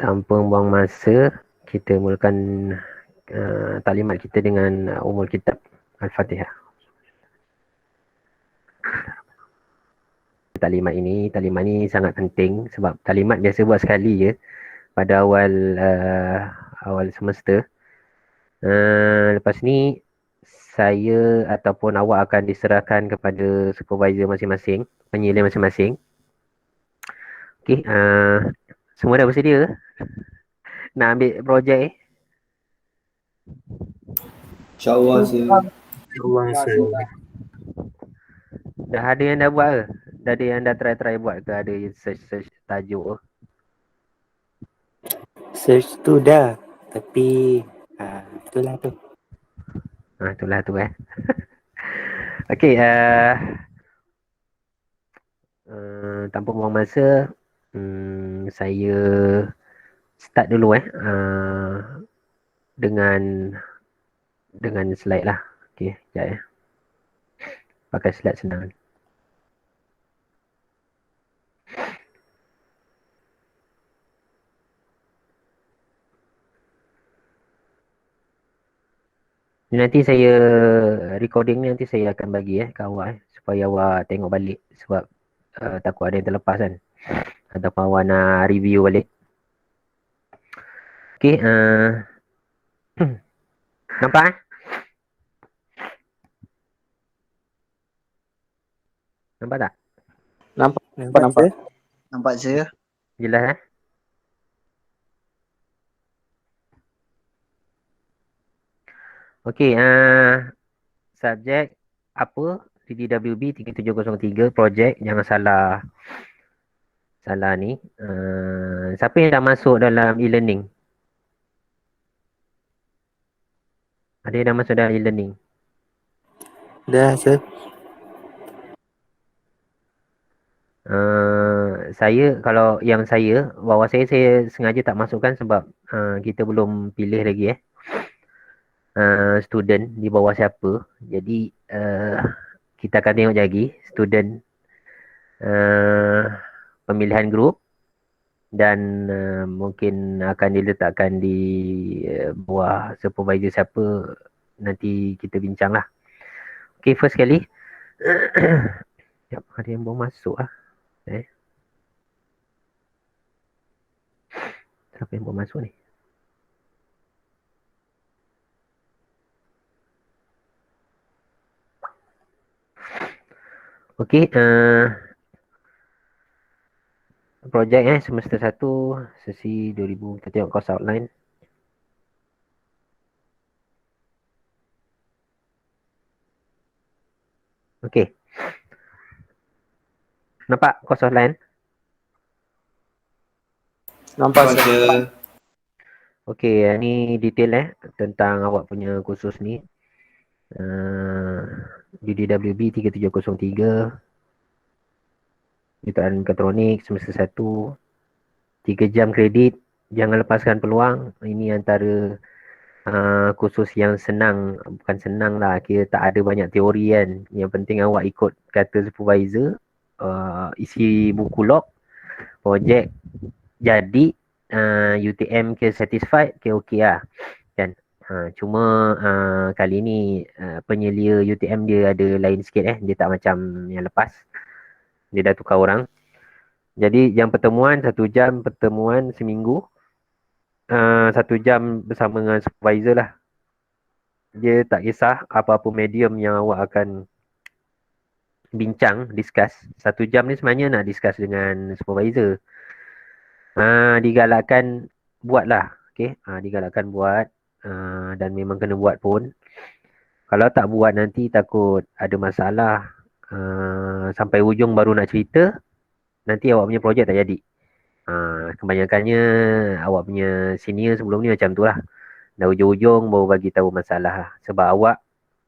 tanpa buang masa, kita mulakan taklimat kita dengan umul kitab Al-Fatihah. Taklimat ini sangat penting sebab taklimat biasa buat sekali je pada awal semester. Lepas ni saya ataupun awak akan diserahkan kepada supervisor masing-masing, penyelidik masing-masing. Okey, semua dah bersedia ke? Nak ambil projek InsyaAllah sir. Dah ada yang dah buat ke? Dah ada yang dah try buat ke? Ada yang search tajuk ke? Search tu dah. Tapi itulah tu. Itulah tu Okey, tanpa buang masa, saya start dulu dengan slide lah. Okey, sekejap pakai slide senang. Nanti saya recording ni nanti saya akan bagi ke awak supaya awak tengok balik sebab takut ada yang terlepas kan. Ataupun awak nak review balik. Okey, nampak Nampak tak? Nampak. Nampak saya. Jelas Okey, subjek apa? DDWB 3703 projek, jangan salah ni. Siapa yang dah masuk dalam e-learning? Ada yang dah masuk dalam e-learning? Dah sir. Kalau yang bawah saya sengaja tak masukkan sebab kita belum pilih lagi student di bawah siapa. Jadi kita akan tengok lagi student pemilihan grup dan mungkin akan diletakkan di bawah supervisor siapa, nanti kita bincang lah. Okay, first sekali ada yang baru masuk siapa yang baru masuk ni? Okay, projek semester 1 sesi 2000, kita tengok course outline. Okay, nampak course outline? Nampak sir. Okay, ni detail tentang awak punya kursus ni. DDWB 3703 jutaan mekatronik semester 1, 3 jam kredit, jangan lepaskan peluang. Ini antara kursus yang senang, bukan senang lah, kira tak ada banyak teori kan. Yang penting awak ikut kata supervisor, isi buku log, projek jadi, UTM ke satisfied ke okey lah kan. Cuma kali ni penyelia UTM dia ada lain sikit dia tak macam yang lepas, dia dah tukar orang. Jadi yang pertemuan 1 jam, pertemuan seminggu, 1 jam bersama dengan supervisor lah. Dia tak kisah apa-apa medium yang awak akan bincang, discuss. 1 jam ni sebenarnya nak discuss dengan supervisor. Digalakkan buat lah. Okay? Digalakkan buat dan memang kena buat pun. Kalau tak buat nanti takut ada masalah. Sampai ujung baru nak cerita, nanti awak punya projek tak jadi. Kebanyakannya awak punya senior sebelum ni macam tu lah. Dah ujung-ujung baru bagi tahu masalah. Sebab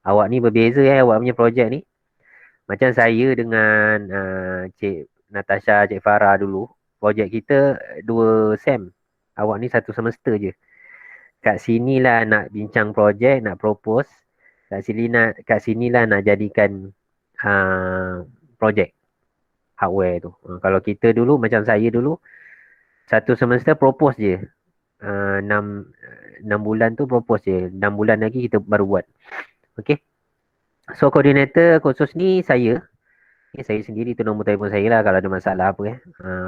awak ni berbeza awak punya projek ni. Macam saya dengan Cik Natasha, Cik Farah dulu. Projek kita 2 sem. Awak ni 1 semester je. Kat sinilah nak bincang projek, nak propose. Kat sinilah nak jadikan projek hardware tu. Kalau kita dulu, macam saya dulu, Satu semester propose je. 6 bulan tu propose je. 6 bulan lagi kita baru buat. Okay. So koordinator khusus ni saya. Okay, saya sendiri tu nombor telefon saya lah kalau ada masalah apa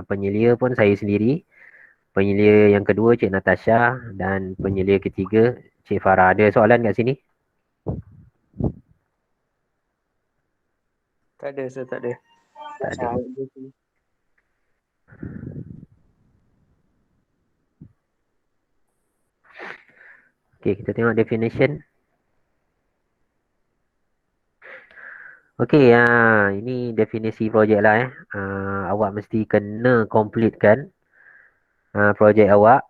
penyelia pun saya sendiri. Penyelia yang kedua Cik Natasha dan penyelia ketiga Cik Farah. Ada soalan kat sini? Tak ada, saya tak ada. Tak ada. Okay, kita tengok definition. Okay, ini definisi projek lah awak mesti kena completekan projek awak.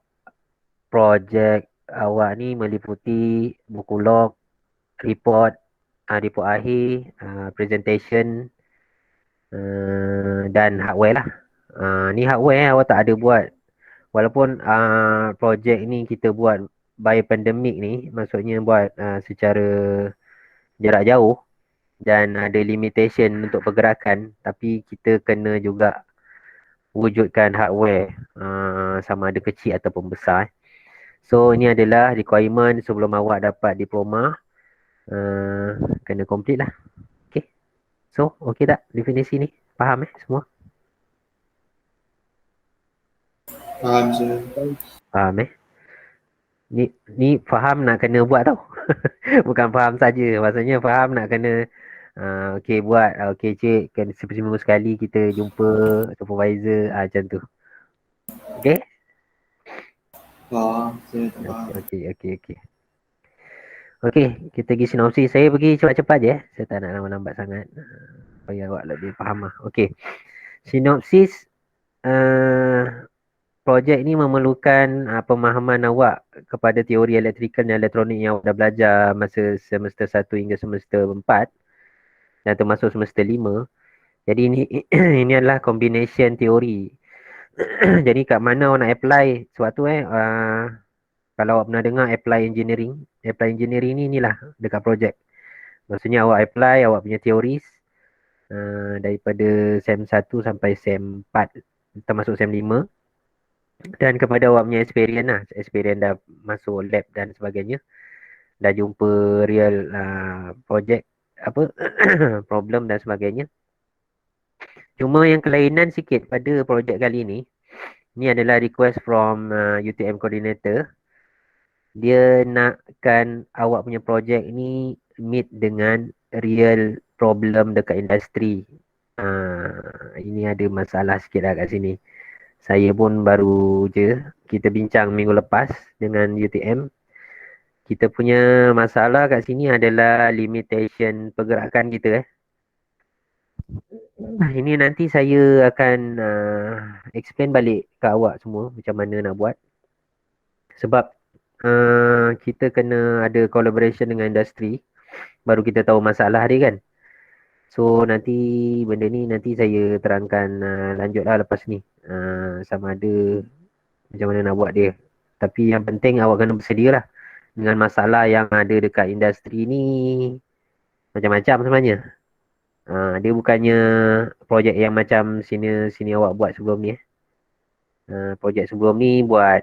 Projek awak ni meliputi buku log, report, report akhir, presentation dan hardware lah. Ni hardware awak tak ada buat. Walaupun projek ni kita buat by pandemic ni, maksudnya buat secara jarak jauh dan ada limitation untuk pergerakan, tapi kita kena juga wujudkan hardware sama ada kecil ataupun besar. So ini adalah requirement sebelum awak dapat diploma. Kena complete lah. Okay. So okay tak definisi ni? Faham semua? Faham sir. Faham Ni faham nak kena buat tau. Bukan faham saja. Maksudnya faham nak kena okay buat. Okay cik, kan seminggu sekali kita jumpa supervisor macam tu. Okay? Faham, saya tak faham. Okay. Okay, kita pergi sinopsis. Saya pergi cepat-cepat je. Saya tak nak lambat sangat. Supaya awak lebih faham lah. Okay. Sinopsis projek ni memerlukan pemahaman awak kepada teori elektrikal dan elektronik yang awak dah belajar masa semester 1 hingga semester 4 dan termasuk semester 5. Jadi ini ini adalah combination teori. Jadi kat mana awak nak apply suatu kalau awak pernah dengar apply engineering ni inilah dekat projek. Maksudnya awak apply awak punya teoris daripada SEM 1 sampai SEM 4 termasuk SEM 5 dan kepada awak punya experience dah masuk lab dan sebagainya, dah jumpa real projek apa problem dan sebagainya. Cuma yang kelainan sikit pada projek kali ni adalah request from UTM coordinator. Dia nakkan awak punya projek ni meet dengan real problem dekat industri. Ini ada masalah sikit lah kat sini. Saya pun baru je kita bincang minggu lepas dengan UTM. Kita punya masalah kat sini adalah limitation pergerakan kita. Ini nanti saya akan explain balik ke awak semua macam mana nak buat. Sebab kita kena ada collaboration dengan industri. Baru kita tahu masalah dia kan. So nanti benda ni nanti saya terangkan lanjutlah lepas ni. Sama ada macam mana nak buat dia. Tapi yang penting awak kena bersedia lah. Dengan masalah yang ada dekat industri ni macam-macam sebenarnya. Dia bukannya projek yang macam sini awak buat sebelum ni. Projek sebelum ni buat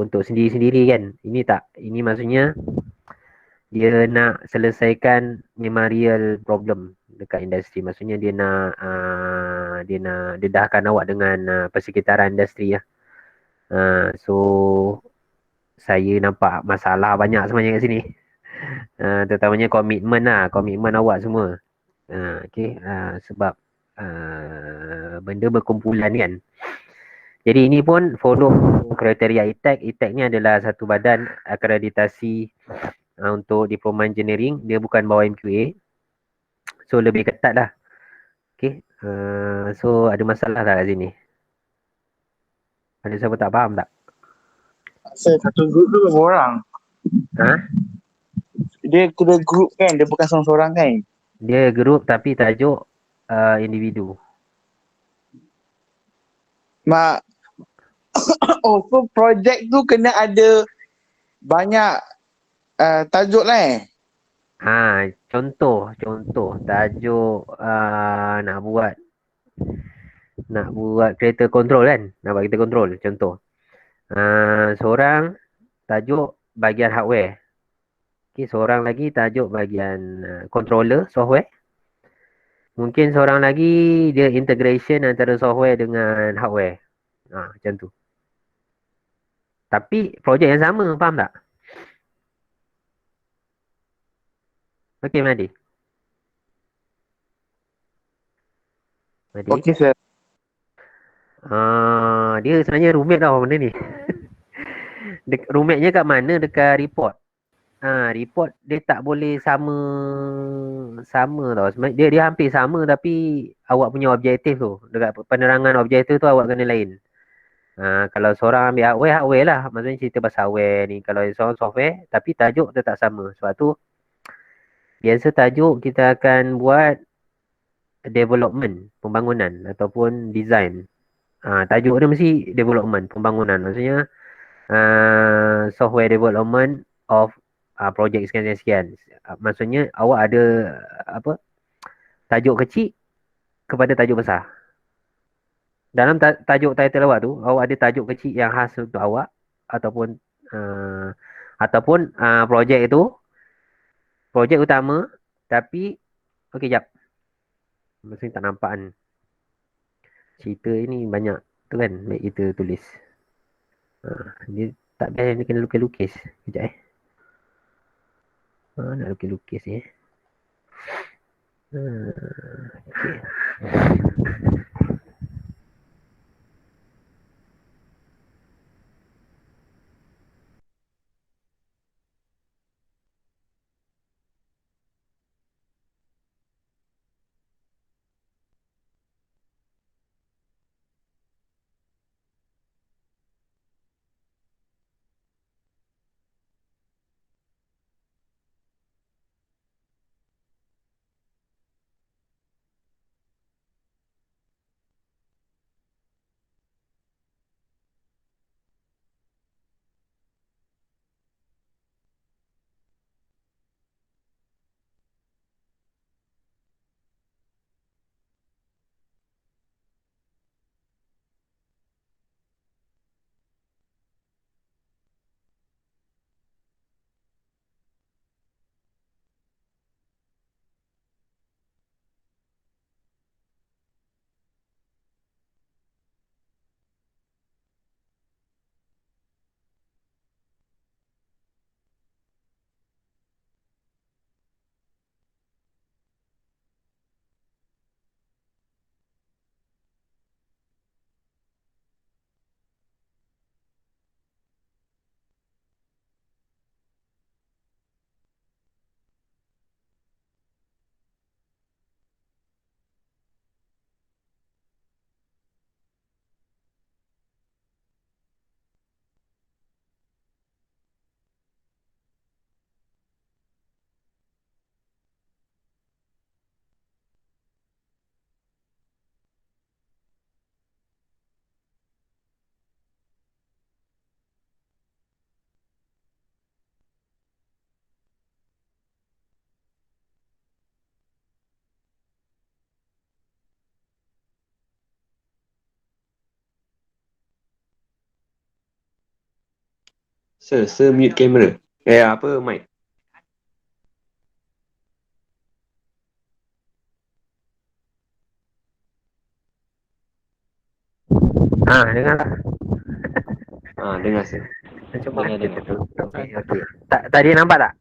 untuk sendiri-sendiri kan. Ini tak. Ini maksudnya dia nak selesaikan memang real problem dekat industri. Maksudnya dia nak dedahkan awak dengan persekitaran industri lah. So saya nampak masalah banyak sebenarnya kat sini. Terutamanya komitmen awak semua. Okay. Sebab benda berkumpulan kan. Jadi ini pun follow kriteria ITEC. ITEC ni adalah satu badan akreditasi untuk diploma engineering. Dia bukan bawah MQA. So lebih ketat lah. Okay. So ada masalah tak kat sini? Ada siapa tak faham tak? Saya satu grup tu berapa orang? Dia kena grup kan? Dia bukan seorang-seorang kan? Dia grup tapi tajuk individu. So projek tu kena ada banyak tajuk lah Contoh tajuk nak buat Nak buat creator control kan? Nak buat creator control contoh. Seorang tajuk bahagian hardware. Okay, seorang lagi tajuk bahagian controller software. Mungkin seorang lagi dia integration antara software dengan hardware. Macam tu. Tapi projek yang sama, faham tak? Okey, Madi. Madi. Okey, sir. Dia sebenarnya rumit tau benda ni. Rumitnya kat mana? Dekat report. Report dia tak boleh sama tau. Sebenarnya dia hampir sama tapi awak punya objektif tu. Dekat penerangan objektif tu awak kena lain. Kalau seorang ambil hardware lah. Maksudnya cerita pasal hardware ni. Kalau seorang software, tapi tajuk tetap sama. Sebab tu, biasa tajuk kita akan buat development, pembangunan ataupun design. Tajuk dia mesti development, pembangunan. Maksudnya, software development of project sekian-sekian. Maksudnya, awak ada apa tajuk kecil kepada tajuk besar. Dalam tajuk title awak tu, awak ada tajuk kecil yang khas untuk awak ataupun uh, projek itu projek utama tapi okey jap. Mesti tak nampak kan. Cerita ini banyak tu kan baik kita tulis. Dia tak best dia kena lukis-lukis. Kejap nak lukis-lukis ni. Okay. Sir mute kamera. Apa mic? Dengarlah. Dengar sir. Cuba Dengar, kita dengar. tu. Okey. Tadi nampak tak?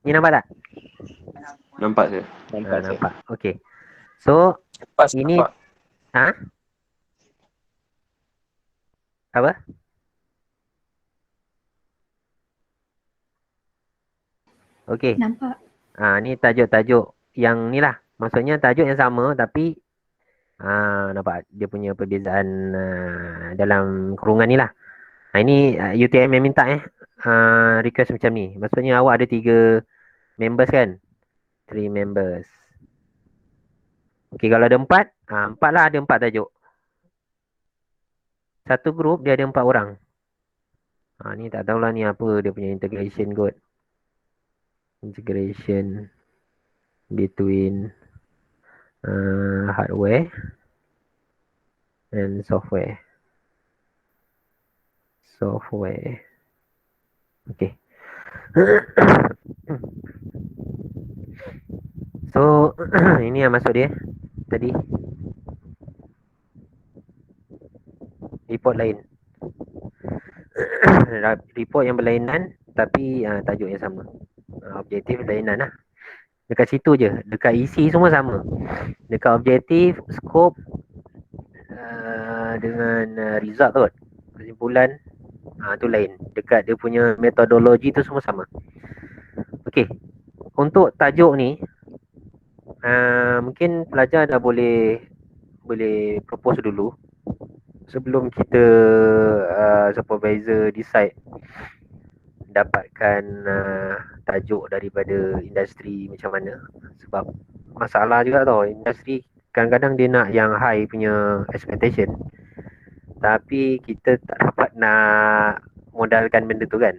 Ni nampak tak? Nampak sir. Nampak. Okey. So, Pas ini nampak. apa? Okey. Nampak. Ni tajuk-tajuk yang ni lah. Maksudnya tajuk yang sama tapi nampak dia punya perbezaan dalam kurungan ni lah. Ini UTM yang minta request macam ni. Maksudnya awak ada 3 members kan? 3 members. Okey, kalau ada 4, 4 lah ada 4 tajuk. Satu grup dia ada 4 orang. Ni tak tahulah ni apa dia punya integration kot. Integration between hardware and software. Okay. So ini yang masuk dia tadi, report lain. Report yang berlainan tapi tajuk yang sama. Objektif berlainan lah. Dekat situ je, dekat isi semua sama. Dekat objektif, skop dengan result tu, kesimpulan tu lain. Dekat dia punya metodologi tu semua sama. Okey. Untuk tajuk ni mungkin pelajar dah boleh propose dulu sebelum kita supervisor decide dapatkan tajuk daripada industri macam mana. Sebab masalah juga tau, industri kadang-kadang dia nak yang high punya expectation, tapi kita tak dapat nak modalkan benda tu kan.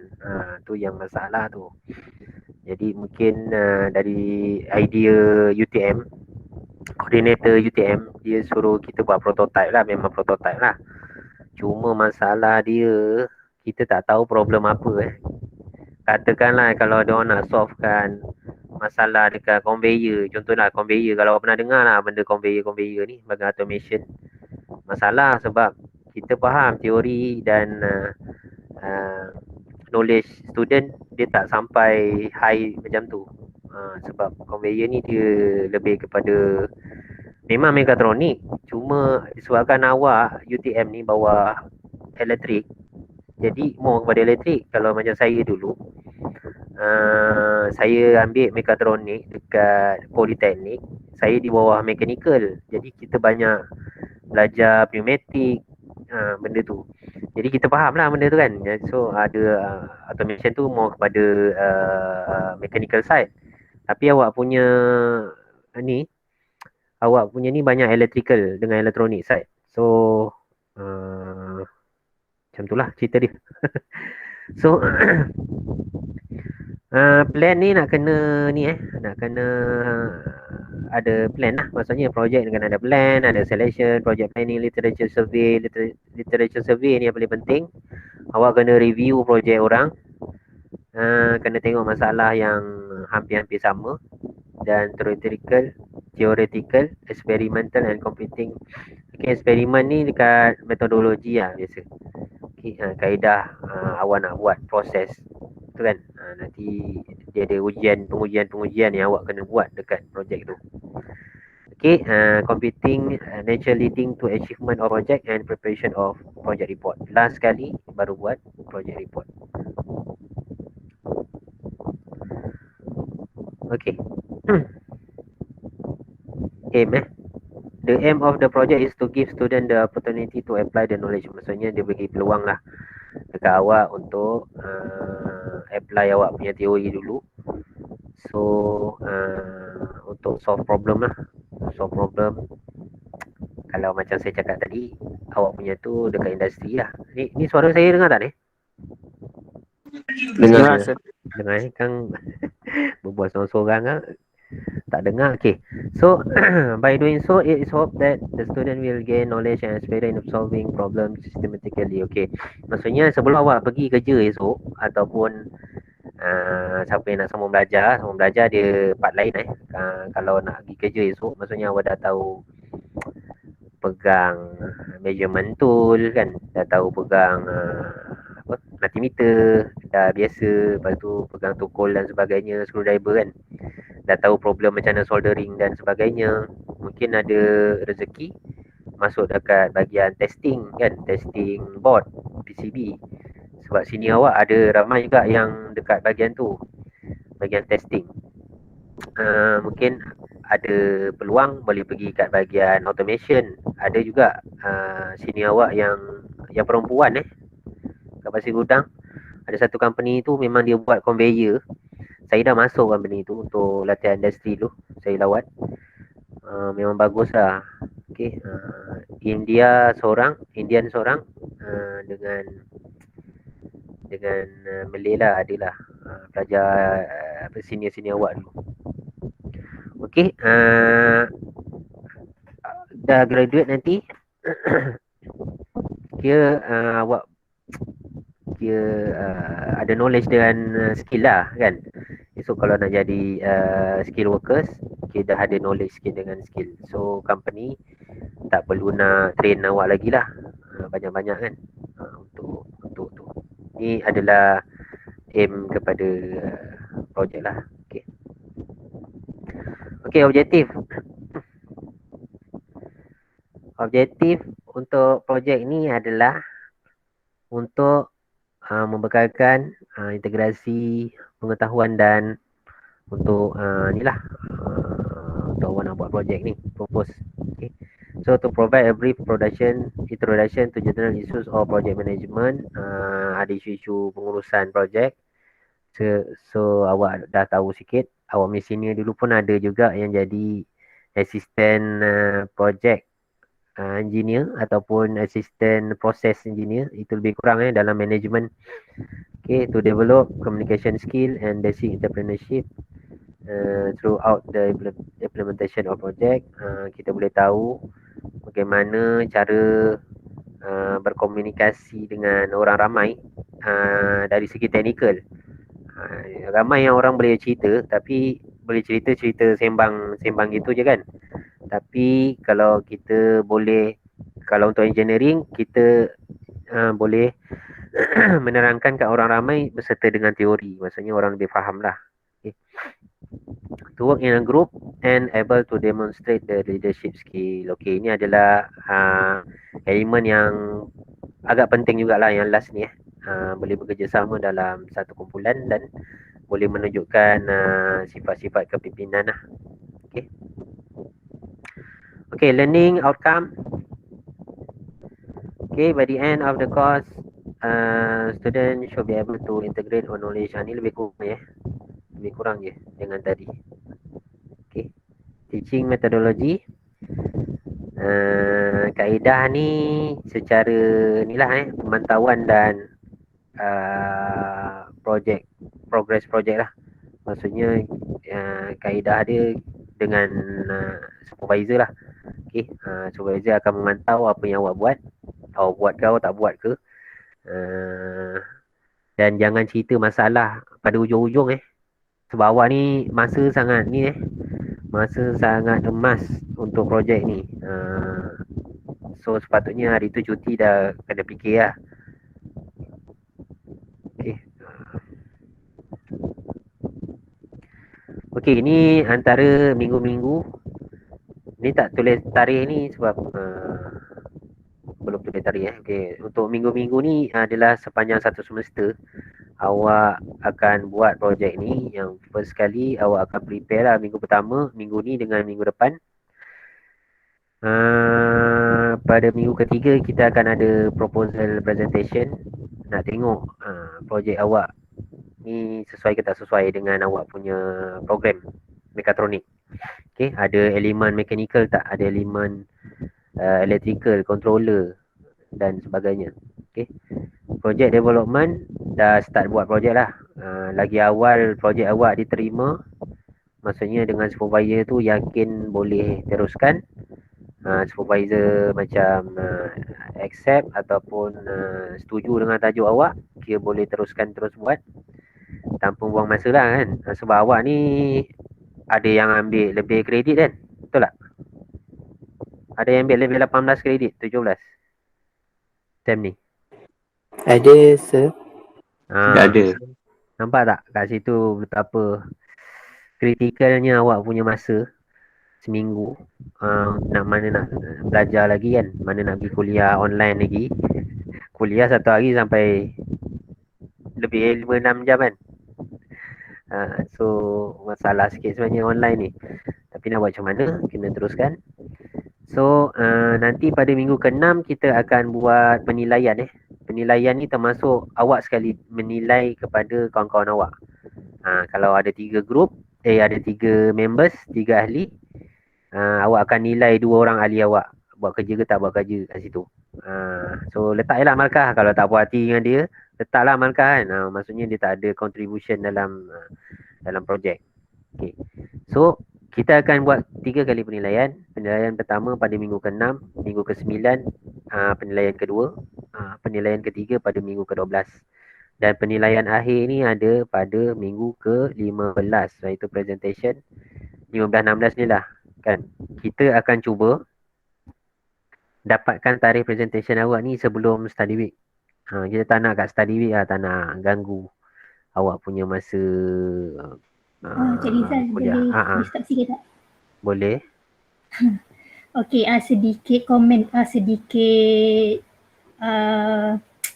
Tu yang masalah tu. Jadi mungkin dari idea UTM, koordinator UTM, dia suruh kita buat prototype lah. Memang prototype lah. Cuma masalah dia, kita tak tahu problem apa Katakanlah kalau dia orang nak solvekan masalah dekat conveyor. Contohlah conveyor, kalau awak pernah dengar lah benda conveyor ni, bagian automation. Masalah sebab kita faham teori dan knowledge student dia tak sampai high macam tu. Sebab conveyor ni dia lebih kepada memang mekatronik, cuma disebabkan awak UTM ni bawa elektrik, jadi more kepada elektrik. Kalau macam saya dulu, saya ambil mekatronik dekat Politeknik, saya di bawah mechanical, jadi kita banyak belajar pneumatik, benda tu. Jadi kita faham lah benda tu kan. So ada automation tu more kepada mechanical side. Tapi awak punya ni banyak electrical dengan electronic side. So macam tu lah cerita dia. So plan ni nak kena ada plan lah. Maksudnya projek dengan ada plan, ada selection, project planning, literature survey. Literature survey ni yang paling penting. Awak kena review projek orang, kena tengok masalah yang hampir-hampir sama, dan theoretical, experimental and computing. Okay, eksperimen ni dekat metodologi lah biasa. Okay, kaedah awak nak buat proses tu kan. Nanti dia ada pengujian yang awak kena buat dekat projek tu. Okay, computing nature leading to achievement of project and preparation of project report. Last sekali baru buat project report. Okay. Aim The aim of the project is to give student the opportunity to apply the knowledge. Maksudnya dia bagi peluang lah dekat awak untuk apply awak punya teori dulu. So untuk solve problem lah. Solve problem, kalau macam saya cakap tadi, awak punya tu dekat industri lah. Ni suara saya dengar tak ni? Dengar. Dengar kan berbual seorang-seorang kan? Tak dengar. Okay. So by doing so, it is hoped that the student will gain knowledge and experience of solving problems systematically. Okay. Maksudnya sebelum awak pergi kerja esok, ataupun siapa yang nak sambung belajar dia part lain kalau nak pergi kerja esok, maksudnya awak dah tahu pegang measurement tool kan, dah tahu pegang multimeter dah biasa, lepas tu pegang tukul dan sebagainya, screwdriver kan, dah tahu problem macam mana soldering dan sebagainya. Mungkin ada rezeki masuk dekat bahagian testing kan, testing board PCB, sebab sini awak ada ramai juga yang dekat bahagian tu, bahagian testing. Mungkin ada peluang boleh pergi kat bahagian automation. Ada juga sini awak yang perempuan kat Pasir Gudang, ada satu company tu memang dia buat conveyor. Saya dah masuk company tu untuk latihan industri tu, saya lawat. Memang bagus lah. Okay. Indian seorang dengan Malay lah, adalah pelajar senior awak dulu. Okay. dah graduate nanti kira awak kira ada knowledge dengan skill lah kan. Esok kalau nak jadi skill workers, kita dah ada knowledge skill dengan skill. So company tak perlu nak train awak lagi lah banyak-banyak kan. Untuk tu. Ni adalah aim kepada projek lah. Okey, objektif. Objektif untuk projek ni adalah untuk membekalkan integrasi pengetahuan dan untuk inilah untuk awak nak buat projek ni, propose. Okay. So to provide a brief introduction to general issues of project management, ada isu-isu pengurusan projek. So awak dah tahu sikit. Awak punya senior dulu pun ada juga yang jadi assistant project engineer ataupun assistant process engineer. Itu lebih kurang dalam management. Okay, to develop communication skill and basic entrepreneurship throughout the implementation of project. Kita boleh tahu bagaimana cara berkomunikasi dengan orang ramai dari segi teknikal. Ramai yang orang boleh cerita, tapi boleh cerita sembang gitu je kan. Tapi kalau kita boleh, kalau untuk engineering kita boleh menerangkan kat orang ramai berserta dengan teori. Maksudnya orang lebih faham lah. Okay. To work in a group and able to demonstrate the leadership skill. Okay, ini adalah elemen yang agak penting jugalah yang last ni. Boleh bekerjasama dalam satu kumpulan dan boleh menunjukkan sifat-sifat kepimpinan lah. Okay. Okay, learning outcome. Okay, by the end of the course, student should be able to integrate on knowledge. Ni lebih kurang je dengan tadi. Okay, teaching methodology. Kaedah ni secara inilah pemantauan dan progress projek lah. Maksudnya kaedah dia dengan supervisor lah. Okay, supervisor akan memantau apa yang awak buat. Awak buat ke awak tak buat ke. Dan jangan cerita masalah pada ujung-ujung sebab awak ni masa sangat emas untuk projek ni. So sepatutnya hari tu cuti dah kena fikir lah. Okey, ni antara minggu-minggu. Ni tak tulis tarikh ni sebab belum tulis tarikh. Okey, untuk minggu-minggu ni adalah sepanjang satu semester awak akan buat projek ni. Yang first kali awak akan prepare lah minggu pertama, minggu ni dengan minggu depan. Pada minggu ketiga kita akan ada proposal presentation. Nak tengok projek awak ni sesuai ke tak sesuai dengan awak punya program mekatronik. Okay, ada elemen mechanical tak, ada elemen electrical, controller dan sebagainya. Okay, project development dah start buat projek lah. Lagi awal projek awak diterima, maksudnya dengan supervisor tu yakin boleh teruskan. Supervisor macam accept ataupun setuju dengan tajuk awak, dia boleh teruskan terus buat tanpa buang masa lah kan. Sebab awak ni ada yang ambil lebih kredit kan, betul tak? Ada yang ambil lebih 18 kredit, 17 term ni. Ada, sir. Ada. Nampak tak kat situ betapa kritikalnya awak punya masa seminggu. Mana nak belajar lagi kan, mana nak pergi kuliah online lagi. Kuliah satu hari sampai lebih 5-6 jam kan. So masalah sikit sebenarnya online ni. Tapi nak buat macam mana, kena teruskan. So nanti pada minggu ke-6 kita akan buat penilaian. Penilaian ni termasuk awak sekali menilai kepada kawan-kawan awak. Kalau ada 3 group, ada 3 members, 3 ahli, awak akan nilai 2 orang ahli awak buat kerja ke tak buat kerja kat situ. So letaklah markah. Kalau tak puas hati dengan dia, letaklah markah kan. Maksudnya dia tak ada contribution dalam projek. Okay. So kita akan buat 3 kali penilaian. Penilaian pertama pada minggu ke-6, minggu ke-9, penilaian kedua, penilaian ketiga pada minggu ke-12. Dan penilaian akhir ni ada pada minggu ke-15, iaitu presentation 15-16 ni lah kan. Kita akan cuba dapatkan tarikh presentation awak ni sebelum study week. Kita tak nak kat study week lah, tak nak ganggu awak punya masa Cik Rizal, boleh disturb sikit tak? Boleh. Okey, sedikit komen, sedikit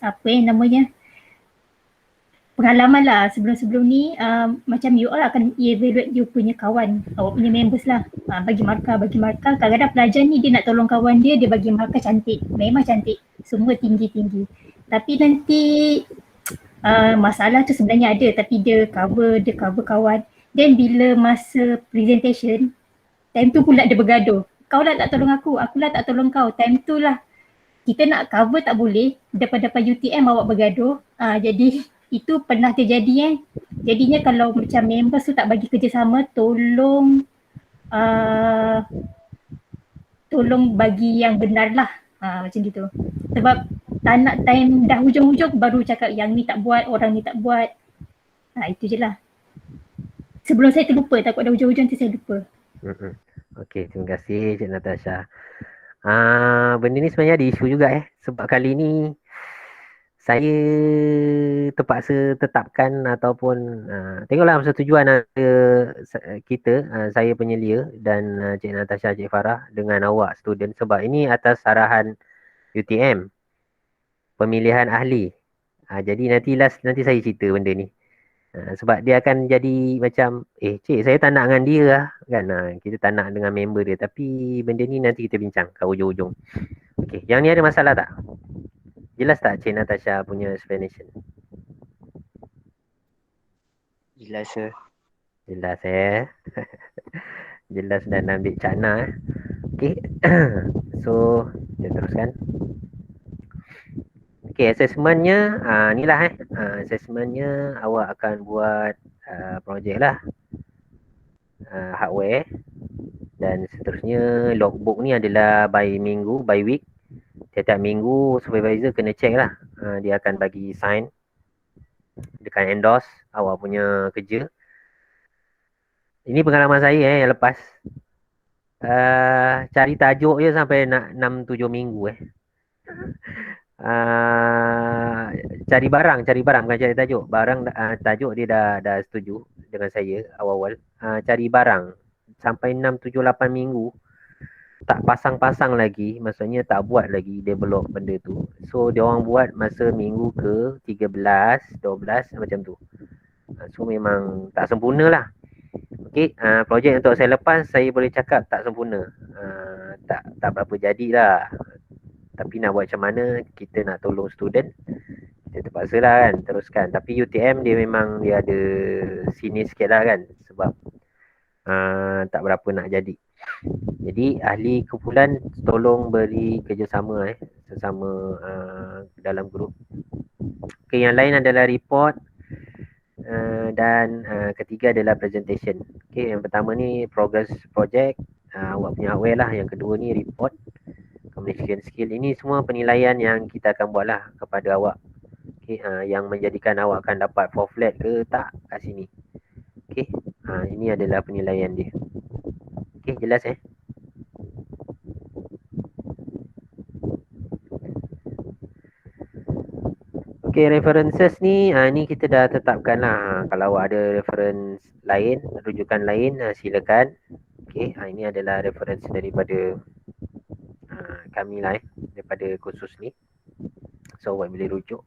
apa yang namanya, pengalaman lah sebelum-sebelum ni. Macam you all akan evaluate you punya kawan, awak punya members lah. Bagi markah. Kadang-kadang pelajar ni dia nak tolong kawan dia bagi markah cantik. Memang cantik, semua tinggi-tinggi. Tapi nanti masalah tu sebenarnya ada, tapi dia cover kawan. Then bila masa presentation, time tu pula dia bergaduh. Kau lah tak tolong aku lah tak tolong kau. Time tu lah kita nak cover tak boleh, depan-depan UTM awak bergaduh. Jadi itu pernah terjadi Jadinya kalau macam members tu tak bagi kerjasama, tolong bagi yang benar lah. Macam gitu. Sebab tak nak time dah hujung-hujung baru cakap yang ni tak buat, orang ni tak buat. Itu je lah. Sebelum saya terlupa, takut dah hujung-hujung nanti saya lupa. Okey, terima kasih Cik Natasha. Benda ni sebenarnya ada isu juga sebab kali ni saya terpaksa tetapkan ataupun tengoklah persetujuan kita, saya penyelia dan Cik Natasha, Cik Farah dengan awak student, sebab ini atas arahan UTM pemilihan ahli. Jadi nanti saya cerita benda ni. Sebab dia akan jadi macam cik saya tak nak dengan dia lah kan. Kita tak nak dengan member dia, tapi benda ni nanti kita bincang kat hujung-hujung. Okey, yang ni ada masalah tak? Jelas tak Cik Natasha punya explanation? Jelas sir. Jelas jelas dan ambil cakna Okey. So kita teruskan. Okey, assessmentnya inilah assessmentnya awak akan buat projek lah, hardware, dan seterusnya. Logbook ni adalah by minggu, by week. Tiap-tiap minggu supervisor kena check lah. Dia akan bagi sign, dia akan endorse awak punya kerja. Ini pengalaman saya yang lepas. Cari tajuk je sampai nak 6-7 minggu cari barang bukan cari tajuk. Tajuk dia dah setuju dengan saya awal-awal. Cari barang sampai 6-7-8 minggu tak pasang-pasang lagi, maksudnya tak buat lagi develop benda tu. So dia orang buat masa minggu ke 13, 12 macam tu. So memang tak sempurna lah. Okey, projek untuk saya lepas saya boleh cakap tak sempurna. Tak berapa jadilah. Tapi nak buat macam mana, kita nak tolong student, kita terpaksa lah kan teruskan. Tapi UTM dia memang dia ada sini sikit lah kan, sebab tak berapa nak jadi. Jadi ahli kumpulan tolong beri kerjasama sesama dalam grup. Okay, yang lain adalah report dan ketiga adalah presentation. Okay, yang pertama ni progress project, awak punya hardware lah. Yang kedua ni report, communication skill. Ini semua penilaian yang kita akan buat lah kepada awak. Okay, yang menjadikan awak akan dapat 4 flat ke tak kat sini. Okay, ini adalah penilaian dia. Okay, jelas Okay, references ni kita dah tetapkan lah. Kalau awak ada reference lain, rujukan lain, silakan. Okay, ini adalah reference daripada kami lah daripada kursus ni. So awak boleh rujuk.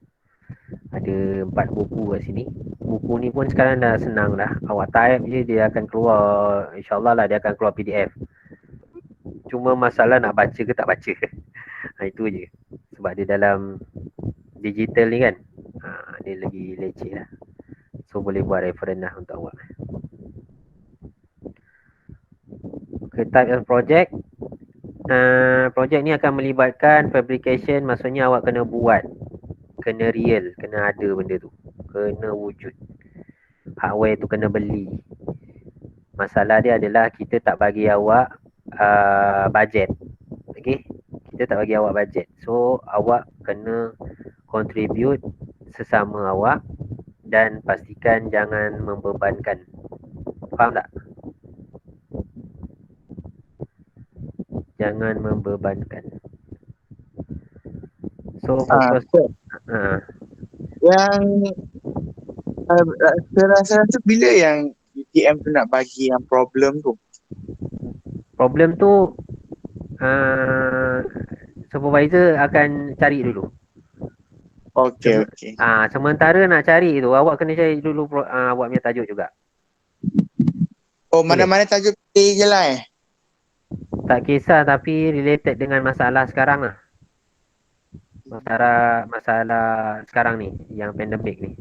Ada 4 buku kat sini. Buku ni pun sekarang dah senang dah. Awak type je dia akan keluar, insyaAllah lah dia akan keluar PDF. Cuma masalah nak baca ke tak baca. Itu je. Sebab dia dalam digital ni kan, dia lagi leceh lah. So boleh buat reference lah untuk awak. Okay, type of project. Projek ni akan melibatkan fabrication, maksudnya awak kena buat, kena real, kena ada benda tu, kena wujud. Hardware tu kena beli. Masalah dia adalah kita tak bagi awak bajet. Okay? Kita tak bagi awak bajet. So, awak kena contribute sesama awak dan pastikan jangan membebankan. Faham tak? Jangan membebankan. So, fokus. Yang saya rasa bila yang UTM tu nak bagi yang problem tu? Problem tu supervisor akan cari dulu. Okey. Sementara nak cari tu, awak kena cari dulu awak punya tajuk juga. Oh, mana-mana tajuk pilih je lah Tak kisah, tapi related dengan masalah sekarang lah. Masalah sekarang ni, yang pandemik ni.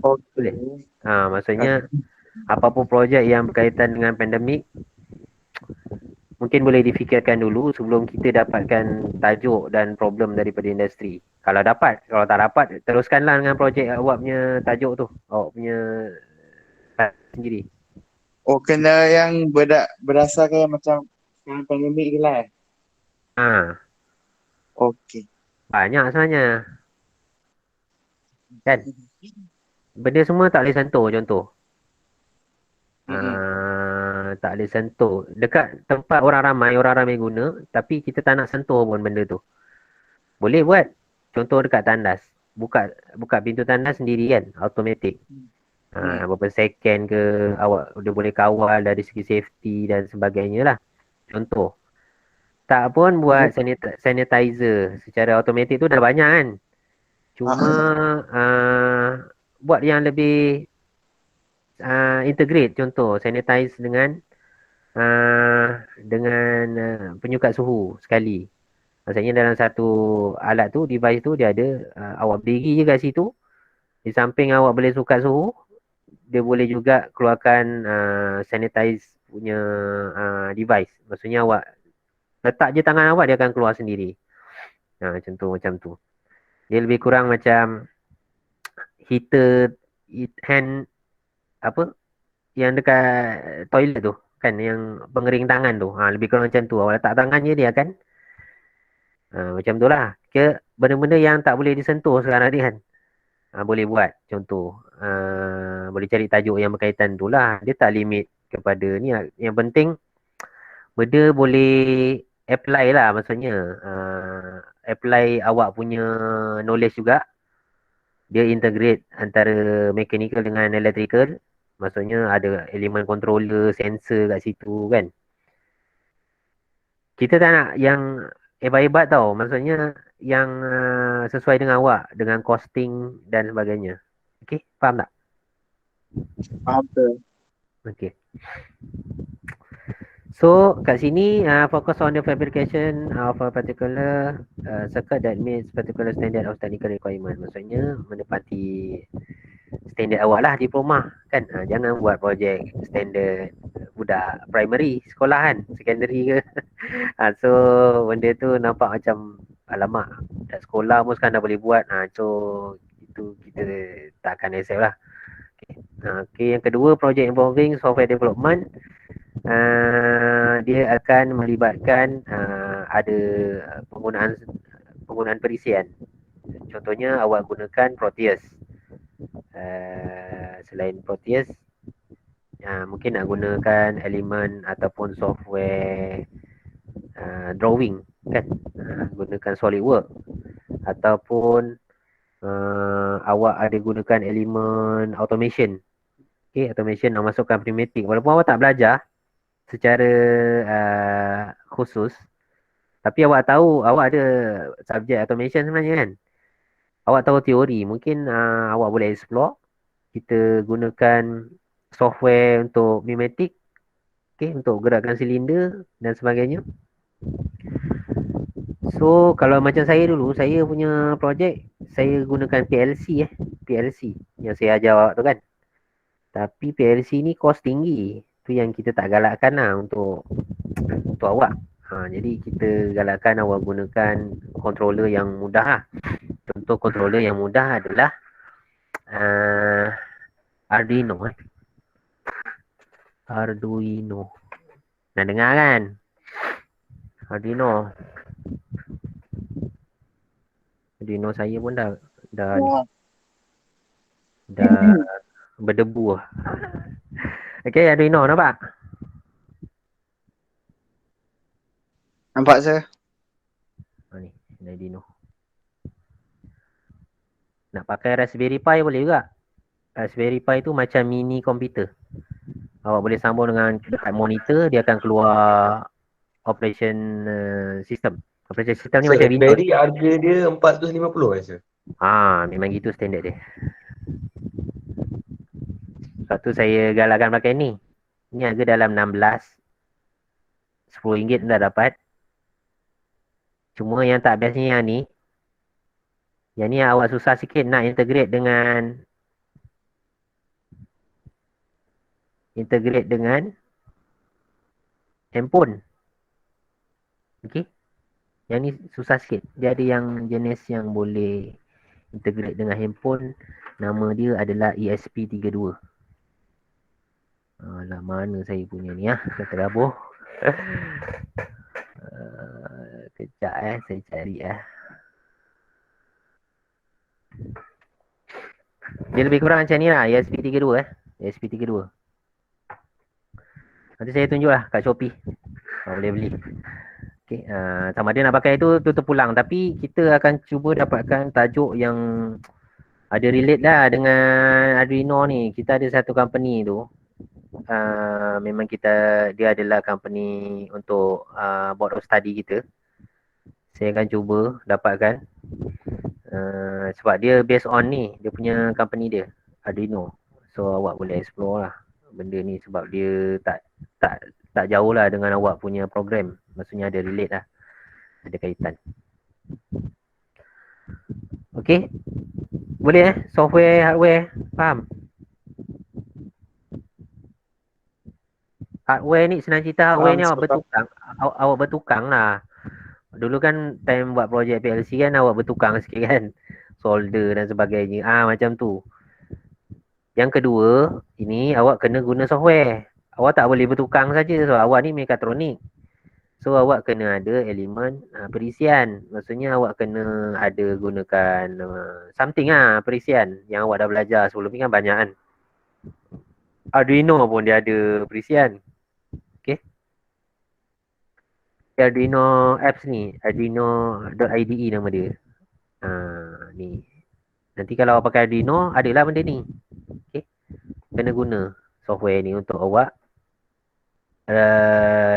Boleh? Maksudnya apa-apa projek yang berkaitan dengan pandemik mungkin boleh difikirkan dulu sebelum kita dapatkan tajuk dan problem daripada industri. Kalau dapat, kalau tak dapat, teruskanlah dengan projek awak punya tajuk tu. Awak punya sendiri. Oh, kena yang berdasarkan macam yang pandemik je lah Okey. Banyak sebenarnya. Kan? Benda semua tak boleh sentuh contoh. Tak boleh sentuh. Dekat tempat orang ramai guna, tapi kita tak nak sentuh pun benda tu. Boleh buat. Contoh dekat tandas. Buka pintu tandas sendiri kan, automatic. Berapa second ke awak dia boleh kawal dari segi safety dan sebagainya lah. Contoh. Tak pun buat sanitizer secara automatic tu dah banyak kan. Cuma buat yang lebih integrate, contoh sanitize dengan penyukat suhu sekali. Maksudnya dalam satu alat tu, device tu dia ada awak berdiri je kat situ. Di samping awak boleh sukat suhu, dia boleh juga keluarkan sanitize punya device. Maksudnya awak letak je tangan awak, dia akan keluar sendiri. Contoh macam tu. Dia lebih kurang macam heater hand yang dekat toilet tu kan, yang pengering tangan tu. Lebih kurang macam tu. Awak letak tangan je, dia akan macam tu lah. Benda-benda yang tak boleh disentuh sekarang ni kan, boleh buat. Contoh boleh cari tajuk yang berkaitan tu lah. Dia tak limit kepada ni. Yang penting benda boleh apply lah. Maksudnya apply awak punya knowledge juga. Dia integrate antara mechanical dengan electrical. Maksudnya ada elemen controller, sensor kat situ kan. Kita tak nak yang hebat-hebat tau. Maksudnya yang sesuai dengan awak, dengan costing dan sebagainya. Okay, faham tak? Faham tu. Okay. So, kat sini focus on the fabrication of a particular circuit that meets particular standard of technical requirement. Maksudnya menepati standard awak lah diploma kan. Jangan buat projek standard budak primary sekolah kan, secondary ke. So benda tu nampak macam alamak, dah sekolah pun sekarang dah boleh buat. So itu kita tak akan accept lah. Okay, yang kedua, project involving software development. Dia akan melibatkan ada penggunaan perisian. Contohnya awak gunakan Proteus. Selain Proteus, mungkin nak gunakan elemen ataupun software drawing kan, gunakan SolidWorks, ataupun awak ada gunakan elemen automation. Okay, automation nak masukkan primitive. Walaupun awak tak belajar secara khusus, tapi awak tahu, awak ada subjek automation sebenarnya kan. Awak tahu teori, mungkin awak boleh explore. Kita gunakan software untuk pneumatik, okay, untuk gerakkan silinder dan sebagainya. So kalau macam saya dulu, saya punya projek, saya gunakan PLC yang saya ajar awak tu kan. Tapi PLC ni kos tinggi. Tu yang kita tak galakkan lah untuk awak. Jadi kita galakkan awak gunakan controller yang mudah lah. Contoh controller yang mudah adalah Arduino. Arduino. Nak dengar kan? Arduino. Arduino saya pun dah Wah, berdebu lah. Okay, Arduino nampak? nampak sir. Ni Arduino. Nak pakai Raspberry Pi boleh juga. Raspberry Pi tu macam mini komputer. Awak boleh sambung dengan dekat monitor, dia akan keluar operation system. Operation system ni Sir, macam Windows. Raspberry harga dia 450 sir. Memang gitu standard dia. Sebab tu saya galakkan pakai ni. Ni harga dalam 16. RM10 dah dapat. Cuma yang tak bestnya yang ni. Yang ni awak susah sikit nak integrate dengan handphone. Okey. Yang ni susah sikit. Dia ada yang jenis yang boleh integrate dengan handphone. Nama dia adalah ESP32. Alah, mana saya punya ni terabur. Kejap saya cari Dia lebih kurang macam ni lah, ESP32 ESP32. Nanti saya tunjuk lah kat Shopee. Boleh beli. Okay, sama dia nak pakai tu terpulang. Tapi kita akan cuba dapatkan tajuk yang ada relate lah dengan Arduino ni. Kita ada satu company tu. Memang dia adalah company untuk board of study kita. Saya akan cuba dapatkan. Sebab dia based on ni, dia punya company dia, Arduino. So awak boleh explore lah benda ni sebab dia tak jauh lah dengan awak punya program. Maksudnya ada relate lah. Ada kaitan. Okay. Boleh software, hardware. Faham? Hardware ni senang cerita, hardware ni awak bertukang lah. Dulu kan time buat projek PLC kan awak bertukang sikit kan. Solder dan sebagainya. Macam tu. Yang kedua, ini awak kena guna software. Awak tak boleh bertukang saja. So awak ni mekatronik. So awak kena ada elemen perisian. Maksudnya awak kena ada gunakan something perisian yang awak dah belajar sebelum ni kan banyak kan. Arduino pun dia ada perisian. Okay. Arduino apps ni, Arduino.ide nama dia. Ni. Nanti kalau awak pakai Arduino, adalah benda ni. Okay. Kena guna software ni untuk awak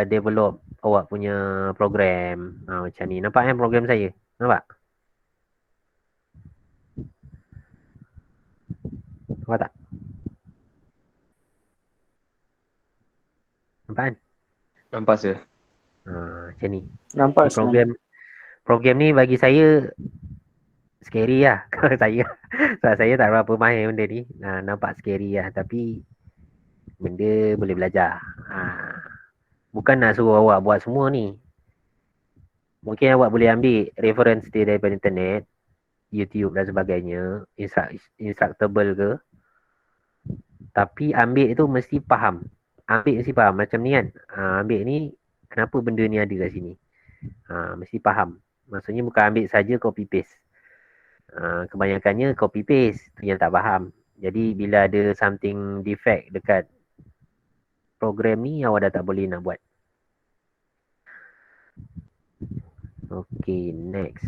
develop awak punya program. Macam ni. Nampak kan program saya? Nampak? Nampak tak? Nampak kan? Nampak sir. Macam ni. Nampak senang. Program ni bagi saya scary lah. Kalau saya tak berapa mahir benda ni. Nampak scary lah. Tapi benda boleh belajar. Bukan nak suruh awak buat semua ni. Mungkin awak boleh ambil reference dia daripada internet, YouTube dan sebagainya. Instructable ke. Tapi ambil tu mesti faham. Macam ni kan. Ambil ni, kenapa benda ni ada kat sini. Mesti faham. Maksudnya bukan ambil saja copy paste. Kebanyakannya copy paste tu yang tak faham. Jadi bila ada something defect dekat program ni, awak dah tak boleh nak buat. Okay, next.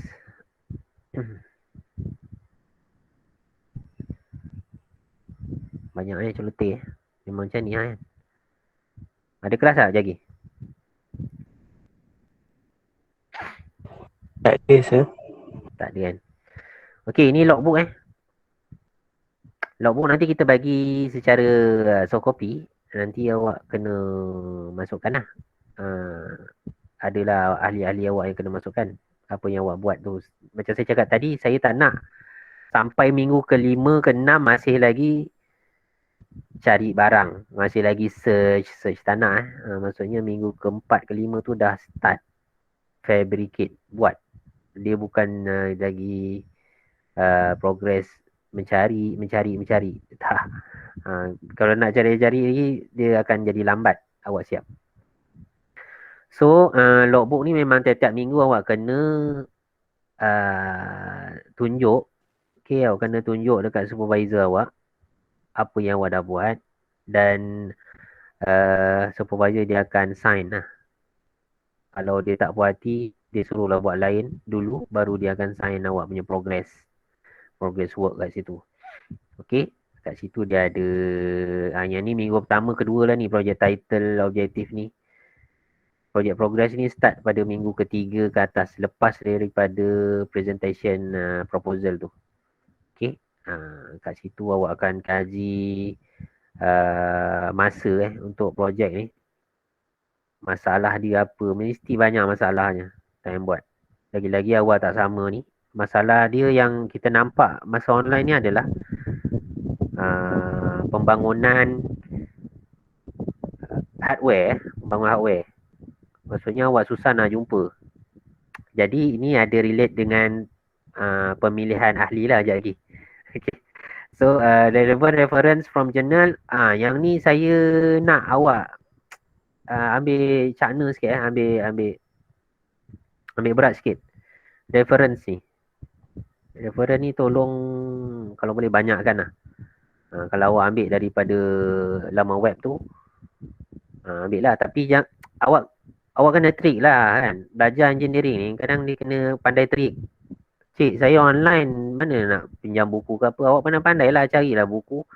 Banyak celoteh. Memang macam ni kan. Ada kelas tak Jagi? Tak ada sir. Tak ada kan. Okay, ini logbook Logbook nanti kita bagi secara soft copy. Nanti awak kena masukkan lah. Adalah ahli-ahli awak yang kena masukkan. Apa yang awak buat tu. Macam saya cakap tadi, saya tak nak sampai minggu ke-5, ke-6 masih lagi cari barang. Masih lagi search tak nak. Maksudnya minggu ke-4, ke-5 tu dah start fabricate, buat. Dia bukan lagi progress mencari. Tak. Kalau nak cari-cari lagi, dia akan jadi lambat awak siap. So, logbook ni memang tiap-tiap minggu awak kena tunjuk. Okay, awak kena tunjuk dekat supervisor awak apa yang awak dah buat. Dan supervisor dia akan sign lah. Kalau dia tak puas hati, dia suruhlah buat lain dulu, baru dia akan sign awak punya progress work kat situ. Okay, kat situ dia ada yang ni minggu pertama, kedua lah ni project title, objektif ni. Project progress ni start pada minggu ketiga ke atas, lepas daripada presentation proposal tu. Okay, kat situ awak akan kaji masa untuk projek ni. Masalah dia apa, mesti banyak masalahnya time buat. Lagi-lagi awak tak sama ni. Masalah dia yang kita nampak masa online ni adalah pembangunan hardware. Maksudnya awak susah nak jumpa. Jadi ini ada relate dengan pemilihan ahli lah sekejap lagi. Okay. So relevant reference from journal. Yang ni saya nak awak ambil cakna sikit, ambil berat sikit. Reference ni. Reference ni tolong kalau boleh banyakkan lah. Kalau awak ambil daripada laman web tu, ambil lah. Tapi awak kena trik lah kan. Belajar engineering ni kadang dia kena pandai trik. Cik, saya online, mana nak pinjam buku ke apa. Awak pandai-pandai lah, carilah buku,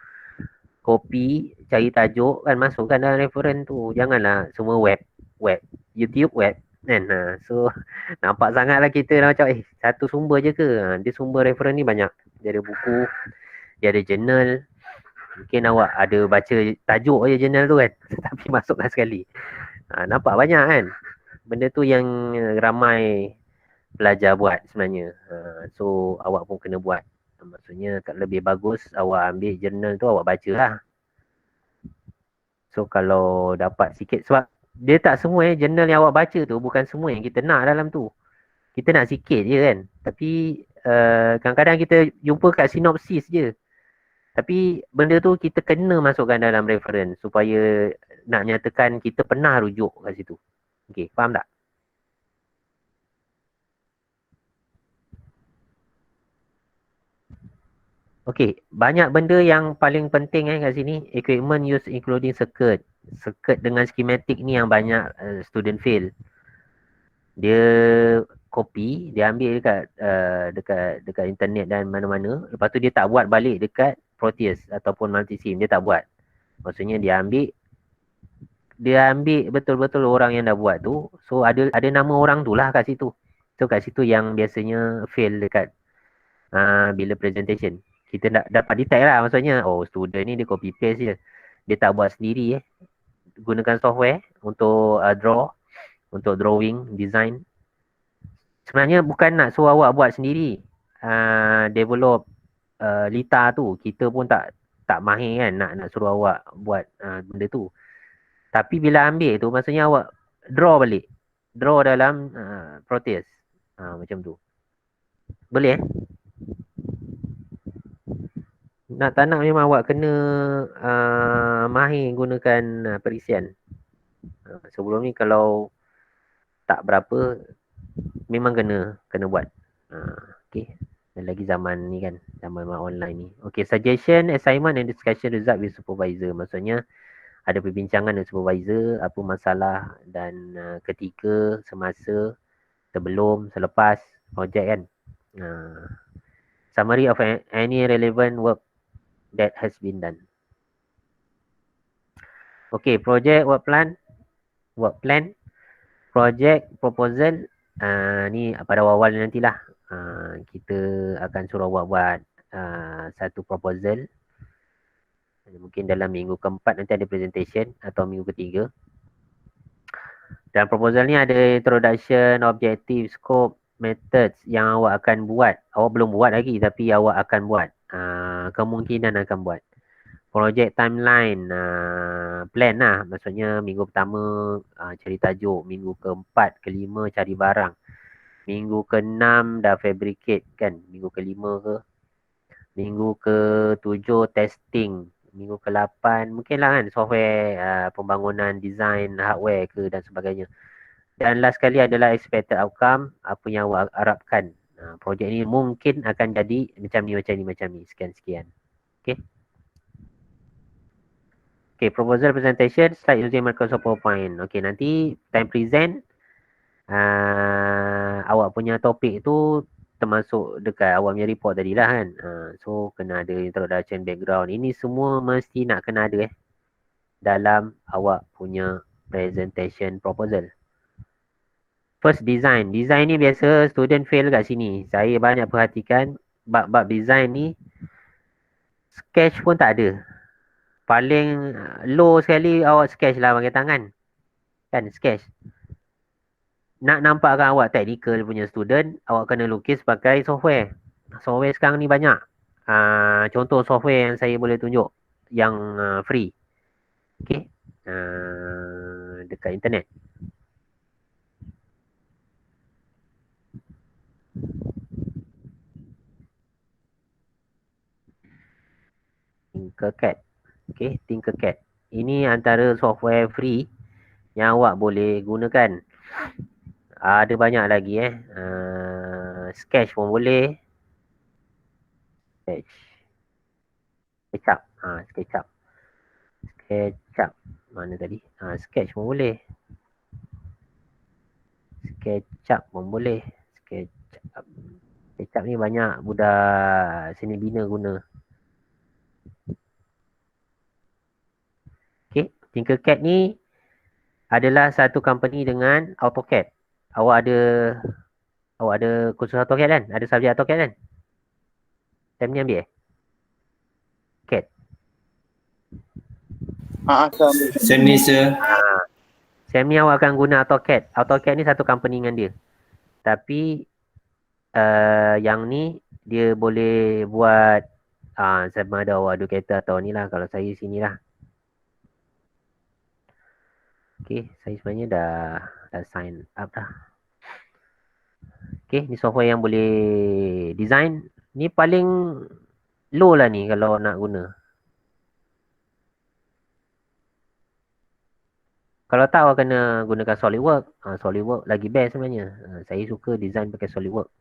copy, cari tajuk kan, masukkan dalam reference tu. Janganlah semua web, YouTube web kan. So nampak sangat lah kita dah macam satu sumber je ke. Dia sumber reference ni banyak. Dia ada buku, dia ada journal. Mungkin awak ada baca tajuk je journal tu kan, tapi masukkan sekali. Nampak banyak kan. Benda tu yang ramai pelajar buat sebenarnya. So awak pun kena buat. Maksudnya lebih bagus awak ambil journal tu, awak baca lah. So kalau dapat sikit, sebab dia tak semua journal yang awak baca tu bukan semua yang kita nak dalam tu. Kita nak sikit je kan. Tapi kadang-kadang kita jumpa kat sinopsis je. Tapi benda tu kita kena masukkan dalam reference supaya nak nyatakan kita pernah rujuk kat situ. Okey, faham tak? Okey, banyak benda yang paling penting kat sini. Equipment used including circuit. Circuit dengan schematic ni yang banyak student fail. Dia copy, dia ambil dekat internet dan mana-mana. Lepas tu dia tak buat balik dekat Proteus ataupun Multisim, dia tak buat. Maksudnya dia ambil betul-betul orang yang dah buat tu. So ada nama orang tu lah kat situ. So kat situ yang biasanya fail dekat bila presentation. Kita nak dapat detect lah, maksudnya student ni dia copy paste je. Dia tak buat sendiri gunakan software untuk untuk drawing, design. Sebenarnya bukan nak suruh awak buat sendiri. Develop Lita tu, kita pun tak mahir kan nak suruh awak buat benda tu. Tapi bila ambil tu, maksudnya awak draw balik. Draw dalam Proteus. Macam tu. Boleh nak tak nak memang awak kena mahir gunakan perisian. Sebelum ni kalau tak berapa, memang kena buat. Okay. Dan lagi zaman ni kan, zaman online ni. Okay, suggestion, assignment and discussion result with supervisor. Maksudnya ada perbincangan dengan supervisor, apa masalah dan ketika, semasa, sebelum, selepas projek kan. Summary of any relevant work that has been done. Okay, project work plan, project proposal. Ni pada awal nantilah. Kita akan suruh awak buat satu proposal. Mungkin dalam minggu keempat nanti ada presentation atau minggu ketiga. Dan proposal ni ada introduction, objective, scope, methods yang awak akan buat. Awak belum buat lagi tapi awak akan buat. Kemungkinan akan buat. Project timeline, plan lah. Maksudnya minggu pertama cari tajuk, minggu keempat, kelima cari barang. Minggu ke-6 dah fabricate kan, minggu ke-5 ke. Minggu ke-7 testing. minggu ke-8 mungkinlah kan software pembangunan design hardware ke dan sebagainya. Dan last sekali adalah expected outcome, apa yang awak harapkan. Projek ni mungkin akan jadi macam ni, sekian-sekian. Okay. Okay, proposal presentation, slide using Microsoft PowerPoint. Okay, nanti time present, awak punya topik tu termasuk dekat awak punya report tadi lah kan. So, kena ada introduction, background. Ini semua mesti nak kena ada dalam awak punya presentation proposal. First design. Design ni biasa student fail kat sini. Saya banyak perhatikan bab-bab design ni sketch pun tak ada. Paling low sekali awak sketch lah pakai tangan. Kan sketch. Nak nampakkan awak technical punya student, awak kena lukis pakai software. Software sekarang ni banyak. Contoh software yang saya boleh tunjuk yang free. Okay. Dekat internet. Tinkercad. Okay, Tinkercad. Ini antara software free yang awak boleh gunakan. Ada banyak lagi Sketch pun boleh. SketchUp. SketchUp. Mana tadi? Sketch pun boleh. SketchUp pun boleh. SketchUp ni banyak budak seni bina guna. Okay. Tinkercad ni adalah satu company dengan AutoCAD. Awak ada kursus AutoCAD kan? Ada subjek AutoCAD kan? Saya ni ambil CAD. Sam ni sir. Sam ni awak akan guna AutoCAD. AutoCAD ni satu company dengan dia. Tapi yang ni dia boleh buat sama ada awak ada kereta atau ni lah. Kalau saya sini lah. Okay, saya sebenarnya dah sign up dah. Okay, ni software yang boleh design. Ni paling low lah ni kalau nak guna. Kalau tak awak kena gunakan SolidWorks. SolidWorks lagi best sebenarnya. Saya suka design pakai SolidWorks.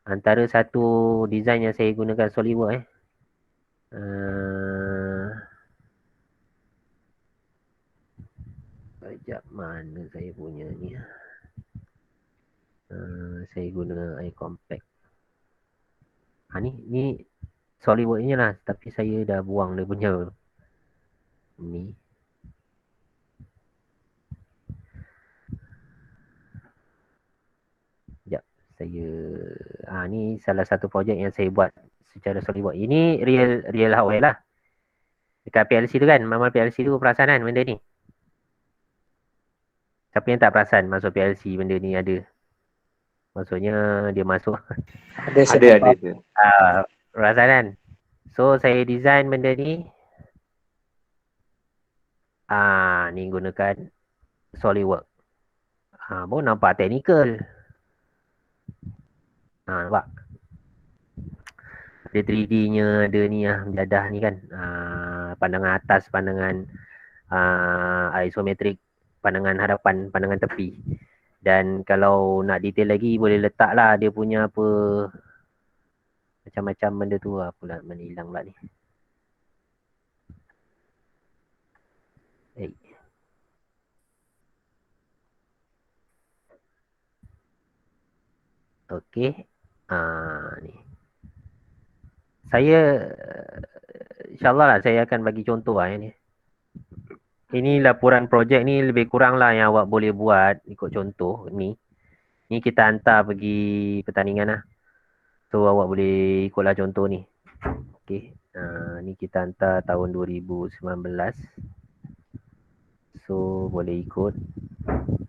Antara satu design yang saya gunakan SolidWorks sekejap mana saya punya ni. Saya guna iCompact. Ni SolidWorks ni lah. Tapi saya dah buang dia punya ni. Saya ni salah satu projek yang saya buat secara SolidWorks. Ini real hardware lah. Dekat PLC tu kan, Mamal PLC tu perasan kan benda ni. Siapa yang tak perasan masuk PLC benda ni ada. Maksudnya dia masuk. Ada. Perasan kan. So saya design benda ni. Ni gunakan SolidWorks. Baru nampak technical. Nampak. Ada 3D-nya, ada ni jadah ni kan. Pandangan atas, pandangan isometrik, pandangan hadapan, pandangan tepi. Dan kalau nak detail lagi boleh letak lah dia punya apa macam-macam benda tu. Pula mana hilang pula ni. Okey. Ni. Saya insyaAllah lah saya akan bagi contoh ni. Ini laporan projek ni lebih kurang lah yang awak boleh buat ikut contoh ni. Ni kita hantar pergi pertandingan lah. So awak boleh ikutlah contoh ni. Okey. Ni kita hantar tahun 2019. So boleh ikut.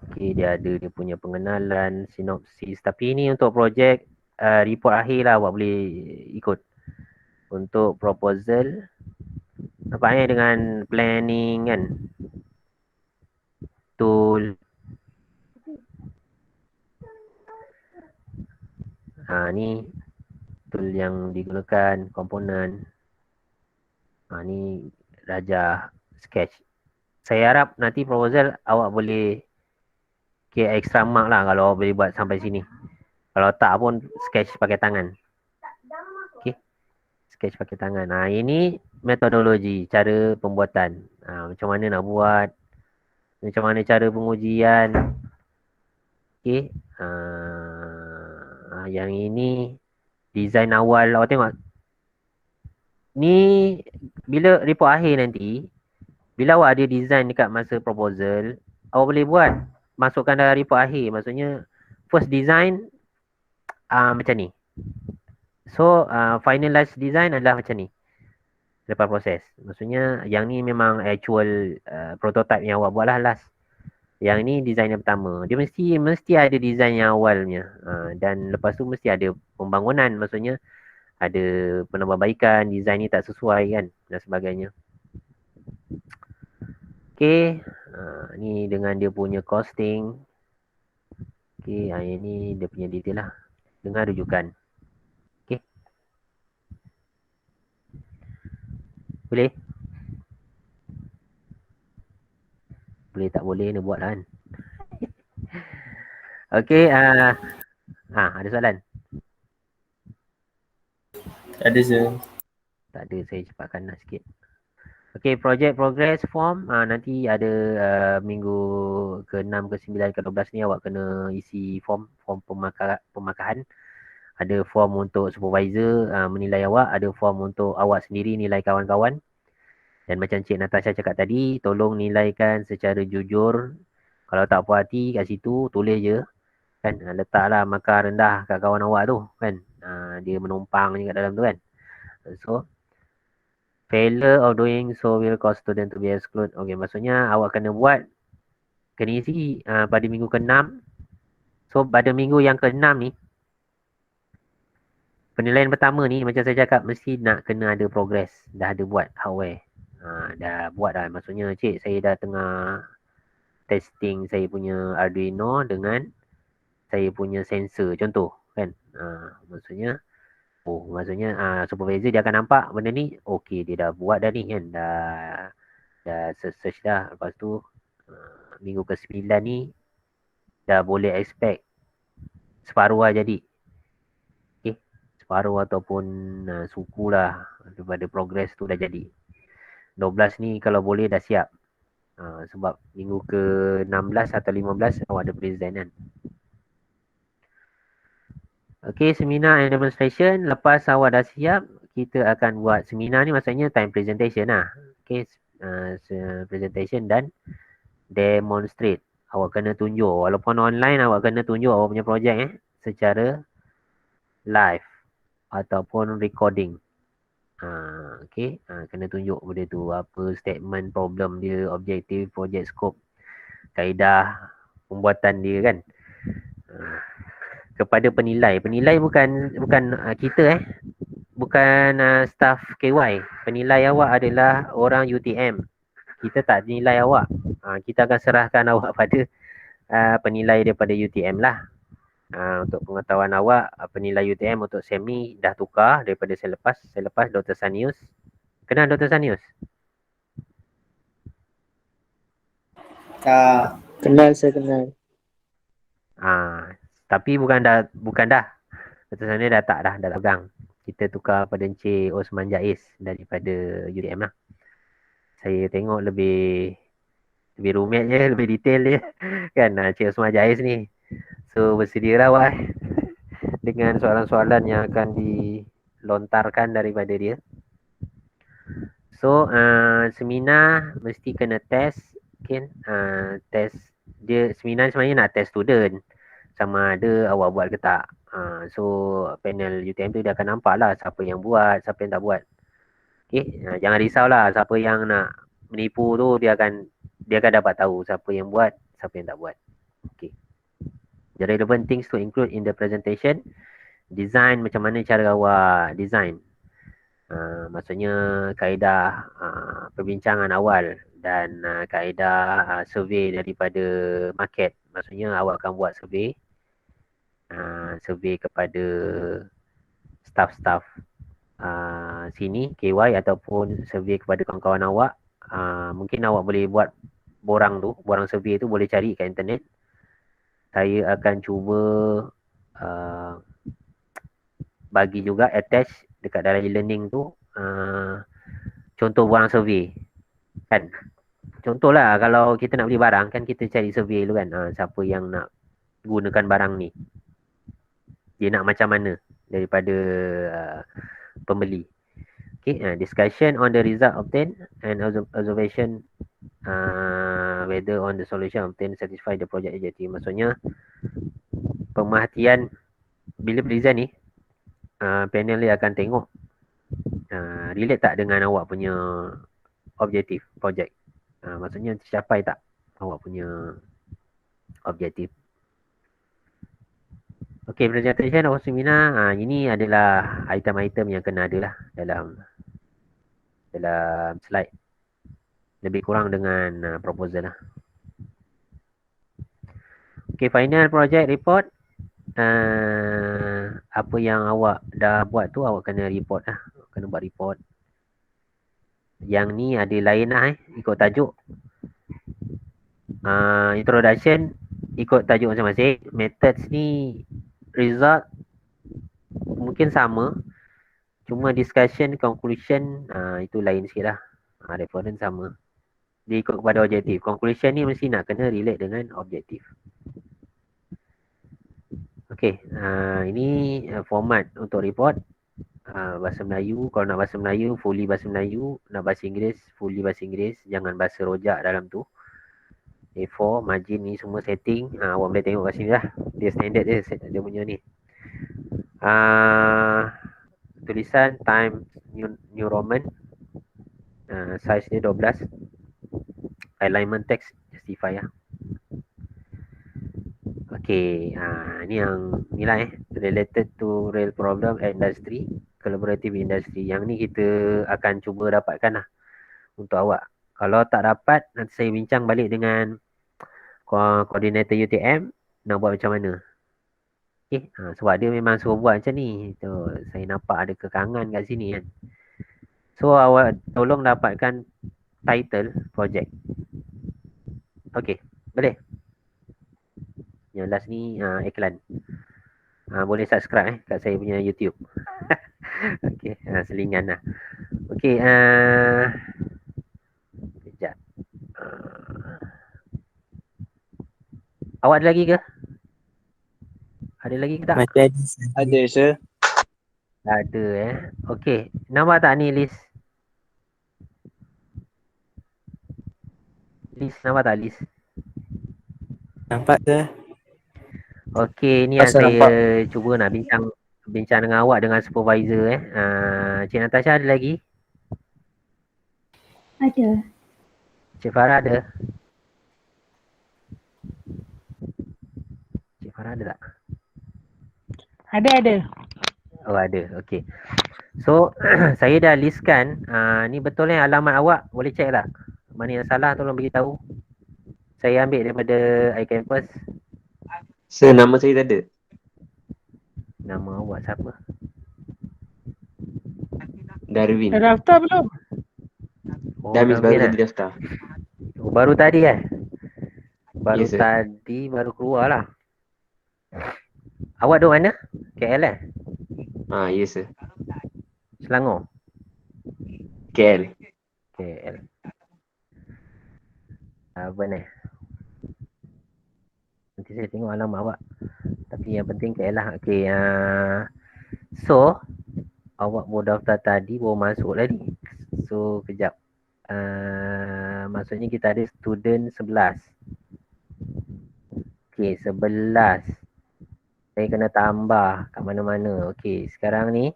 Okey, dia ada dia punya pengenalan, sinopsis. Tapi ini untuk projek report akhir lah awak boleh ikut. Untuk proposal nampaknya dengan planning kan. Tool. Ni tool yang digunakan, komponen. Ni Raja sketch. Saya harap nanti proposal awak boleh extra mark lah kalau awak boleh buat sampai sini. Kalau tak pun sketch pakai tangan. Okay. Sketch pakai tangan. Ini metodologi, cara pembuatan. Macam mana nak buat. Macam mana cara pengujian. Okay. Yang ini design awal. Awak tengok. Ni bila report akhir nanti, bila awak ada design dekat masa proposal, awak boleh buat. Masukkan dalam report akhir. Maksudnya first design macam ni. So finalized design adalah macam ni. Lepas proses. Maksudnya yang ni memang actual prototype yang awak buat lah last. Yang ni design yang pertama. Dia mesti ada design yang awalnya. Dan lepas tu mesti ada pembangunan. Maksudnya ada penambahbaikan, design ni tak sesuai kan dan sebagainya. Okay. Ni dengan dia punya costing. Okay. Ini dia punya detail lah. Dengan rujukan. Okay. Boleh? Boleh tak boleh ni buat lah kan. Okay. Ada soalan? Ada sir. Tak ada, saya cepatkan nak sikit. Okay, project progress form. Nanti ada minggu ke-6, ke-9, ke-12 ni awak kena isi form pemakahan. Ada form untuk supervisor menilai awak. Ada form untuk awak sendiri nilai kawan-kawan. Dan macam Cik Natasha cakap tadi, tolong nilaikan secara jujur. Kalau tak puas hati kat situ, tulis je. Kan, letaklah markah rendah kat kawan awak tu. Kan, dia menumpang je kat dalam tu kan. So, failure of doing so will cause student to be excluded. Okay, maksudnya awak kena isi pada minggu ke-6. So, pada minggu yang ke-6 ni, penilaian pertama ni, macam saya cakap, mesti nak kena ada progress. Dah ada buat hardware. Dah buat dah. Maksudnya, cik, saya dah tengah testing saya punya Arduino dengan saya punya sensor. Contoh, kan. Maksudnya, supervisor dia akan nampak benda ni, okey dia dah buat dah ni kan, dah search dah. Lepas tu minggu ke-9 ni dah boleh expect separuh lah jadi. Okay, separuh ataupun suku lah daripada progress tu dah jadi. 12 ni kalau boleh dah siap. Sebab minggu ke-16 atau 15 awak ada present kan. Okay, seminar and demonstration. Lepas awak dah siap, kita akan buat seminar ni maksudnya time presentation lah. Okay, presentation dan demonstrate. Awak kena tunjuk. Walaupun online, awak kena tunjuk awak punya projek secara live ataupun recording. Okay, kena tunjuk benda tu. Apa statement, problem dia, objektif, project scope, kaedah pembuatan dia kan. Kepada penilai. Penilai bukan kita bukan staff KY. Penilai awak adalah orang UTM. Kita tak nilai awak. Kita akan serahkan awak pada penilai daripada UTM lah. Untuk pengetahuan awak, penilai UTM untuk SEM ni dah tukar daripada selepas Dr. Sanius. Kenal Dr. Sanius? Kenal, saya kenal. Tapi bukan dah. Dr. Sanius dah tak pegang. Kita tukar pada Encik Osman Jaiz daripada UTM lah. Saya tengok lebih rumit je, lebih detail je. Kan, Encik Osman Jaiz ni. So, bersedialah awak dengan soalan-soalan yang akan dilontarkan daripada dia. So, seminar mesti kena test. Okay, test. Dia seminar sebenarnya nak test student. Sama ada awak buat ke tak. So, panel UTM tu dia akan nampak lah siapa yang buat, siapa yang tak buat. Okay, jangan risaulah. Siapa yang nak menipu tu, dia akan dapat tahu siapa yang buat, siapa yang tak buat. Okay. The relevant things to include in the presentation. Design, macam mana cara awak design. Maksudnya kaedah perbincangan awal dan kaedah survey daripada market. Maksudnya awak akan buat survey kepada staff-staff sini KY ataupun survey kepada kawan-kawan awak. Mungkin awak boleh buat borang survey tu boleh cari kat internet. Saya akan cuba bagi juga attach dekat dalam e-learning tu contoh borang survey kan. Contohlah kalau kita nak beli barang kan kita cari survey dulu kan, siapa yang nak gunakan barang ni, dia nak macam mana daripada pembeli. Okay, discussion on the result obtained and observation whether on the solution obtained satisfy the project objective. Maksudnya pemerhatian bila present ni, panel dia akan tengok relate tak dengan awak punya objektif project. Maksudnya tercapai tak awak punya objektif. Okey, presentation of seminar. Ini adalah item-item yang kena ada lah dalam slide. Lebih kurang dengan proposal lah. Okey, final project report. Apa yang awak dah buat tu awak kena report lah. Kena buat report. Yang ni ada lain lah ikut tajuk. Introduction ikut tajuk masing-masing. Methods ni result mungkin sama. Cuma discussion, conclusion itu lain sikit lah. Reference sama. Dia ikut kepada objektif. Conclusion ni mesti nak kena relate dengan objektif. Okey, ini format untuk report. Bahasa Melayu, kalau nak bahasa Melayu, fully bahasa Melayu. Nak bahasa Inggeris, fully bahasa Inggeris. Jangan bahasa rojak dalam tu. A4, margin ni semua setting. Awak boleh tengok kat sini lah. Dia standard dia punya ni. Tulisan time New Roman. Size dia 12. Alignment text justify lah. Okay, ni yang ni lah related to real problem industry, collaborative industry. Yang ni kita akan cuba dapatkan lah untuk awak. Kalau tak dapat, nanti saya bincang balik dengan koordinator UTM nak buat macam mana. Okay, sebab dia memang suruh buat macam ni. Tu, saya nampak ada kekangan kat sini kan. So awak tolong dapatkan title project. Okay, boleh? Yang last ni iklan. Boleh subscribe kat saya punya YouTube. Okay, selingan lah. Okay, sekejap. Awak ada lagi ke? Ada lagi ke tak? Masih ada. Ada, sir. Ada Okay, nampak tak ni list? List, nampak tak list? Nampak ke? Okey, ni yang Asal saya cuba nak bincang dengan awak dengan supervisor Cik Natasha ada lagi? Ada. Cik Farah ada? Cik Farah ada tak? Ada. Oh ada, okey. So, saya dah listkan, ni betul alamat awak, boleh check tak? Mana yang salah tolong beritahu. Saya ambil daripada iCampus. Sir, nama saya tak ada. Nama awak siapa? Darwin. Dah daftar belum? Dah habis baru Darwin, tadi daftar. baru tadi Baru Yes, sir. tadi, baru keluar lah. Awak duduk mana? KL Yes sir. Selangor? KL. KL. Apa ni? Nanti saya tengok alamat awak. Tapi yang penting KL lah. Okay. So, awak baru daftar tadi, baru masuk tadi. So, kejap. Maksudnya kita ada student 11. Okay, 11. Saya kena tambah kat mana-mana. Okay, sekarang ni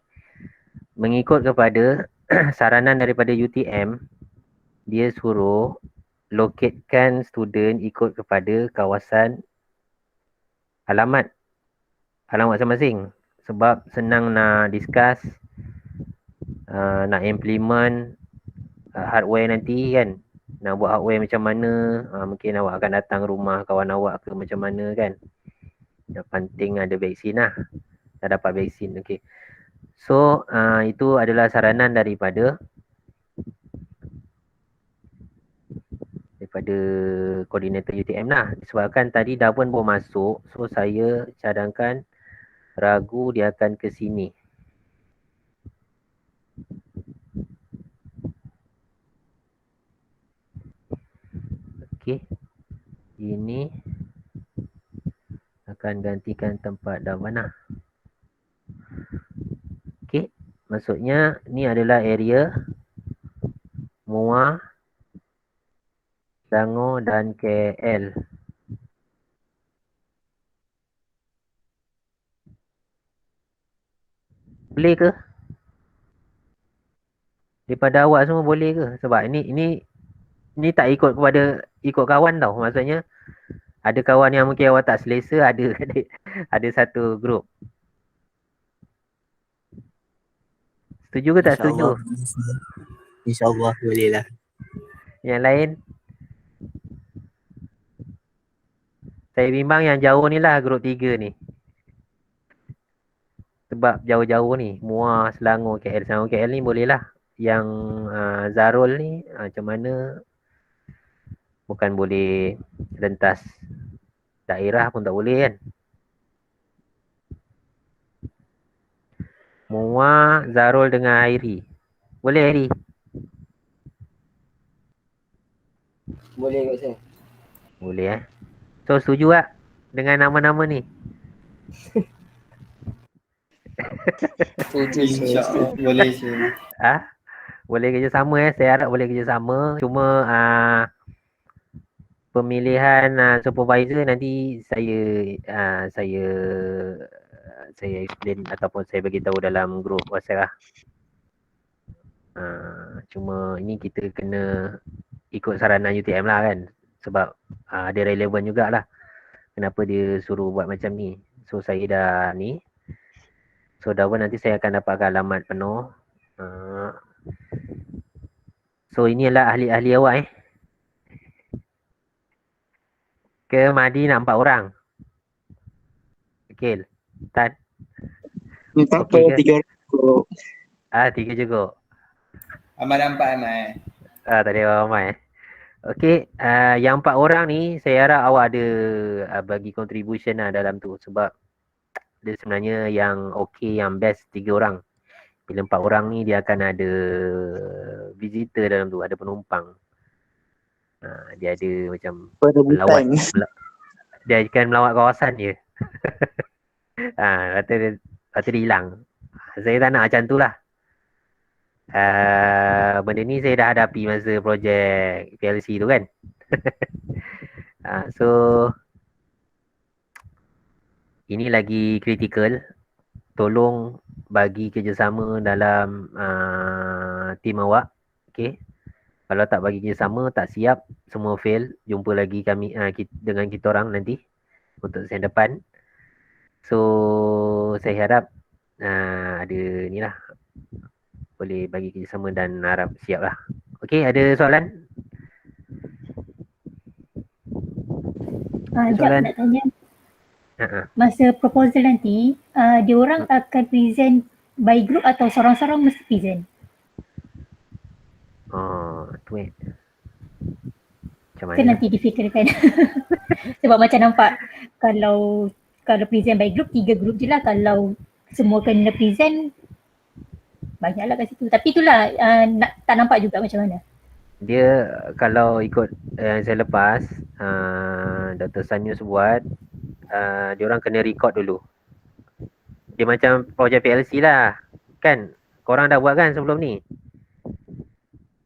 mengikut kepada saranan daripada UTM, dia suruh locatekan student ikut kepada kawasan alamat masing-masing. Sebab senang nak discuss, nak implement hardware nanti kan. Nak buat hardware macam mana, mungkin awak akan datang rumah kawan awak ke macam mana kan. Yang penting ada vaksin lah. Dah dapat vaksin, okey. So itu adalah saranan daripada koordinator UTM lah. Disebabkan tadi Davon baru masuk, so saya cadangkan ragu dia akan ke sini. Okey. Ini akan gantikan tempat Davon lah. Okey. Maksudnya ni adalah area Muar, Selangor dan KL. Boleh ke? Daripada awak semua boleh ke? Sebab ini tak ikut kawan tau. Maksudnya ada kawan yang mungkin awak tak selesa, ada satu grup. Setuju ke tak setuju? InsyaAllah boleh lah. Yang lain? Saya bimbang yang jauh ni lah grup 3 ni. Sebab jauh-jauh ni, Muar, Selangor, KL. Selangor, KL ni boleh lah. Yang Zarul ni macam mana bukan boleh rentas daerah pun tak boleh kan. Muar, Zarul dengan Airi. Boleh Airi? Boleh kat saya. Boleh So setuju tak dengan nama-nama ni? InsyaAllah boleh je. Boleh kerjasama saya harap boleh kerjasama. Cuma pemilihan supervisor nanti saya explain ataupun saya bagi tahu dalam grup WhatsApp lah. Cuma ini kita kena ikut saranan UTM lah kan. Sebab dia relevan jugalah. Kenapa dia suruh buat macam ni. So saya dah ni. So Davon nanti saya akan dapatkan alamat penuh. So ini adalah ahli-ahli awak Ke Madi nak 4 orang. Okey. Tan. Tak apa, Okey ke? 3 orang cukup. 3 cukup. Amat nampak Amat. Tak ada ramai. Okey, yang 4 orang ni saya harap awak ada bagi contribution lah dalam tu. Sebab dia sebenarnya yang okey, yang best 3 orang. Bila 4 orang ni dia akan ada visitor dalam tu, ada penumpang. Dia ada macam melawat. Dia akan melawat kawasan je. Lepas tu dia hilang. Saya tak nak macam tu lah. Benda ni saya dah hadapi masa projek PLC tu kan. So ini lagi kritikal. Tolong bagi kerjasama dalam tim awak. Okay. Kalau tak bagi kerjasama, tak siap, semua fail. Jumpa lagi kami dengan kita orang nanti untuk sesi depan. So saya harap ada ni lah, boleh bagi kerjasama dan harap siap lah. Okay, ada soalan? Jap nak tanya. Masa proposal nanti, diorang akan present by group atau seorang-seorang mesti present? Tu macam Kan mana? nanti difikirkan. Sebab macam nampak kalau present by group, 3 group je lah. Kalau semua kena present, banyaklah kat situ. Tapi itulah tak nampak juga macam mana. Dia kalau ikut yang saya lepas, Dr. Sanyus buat, dia orang kena record dulu. Dia macam projek PLC lah. Kan? Korang dah buat kan sebelum ni?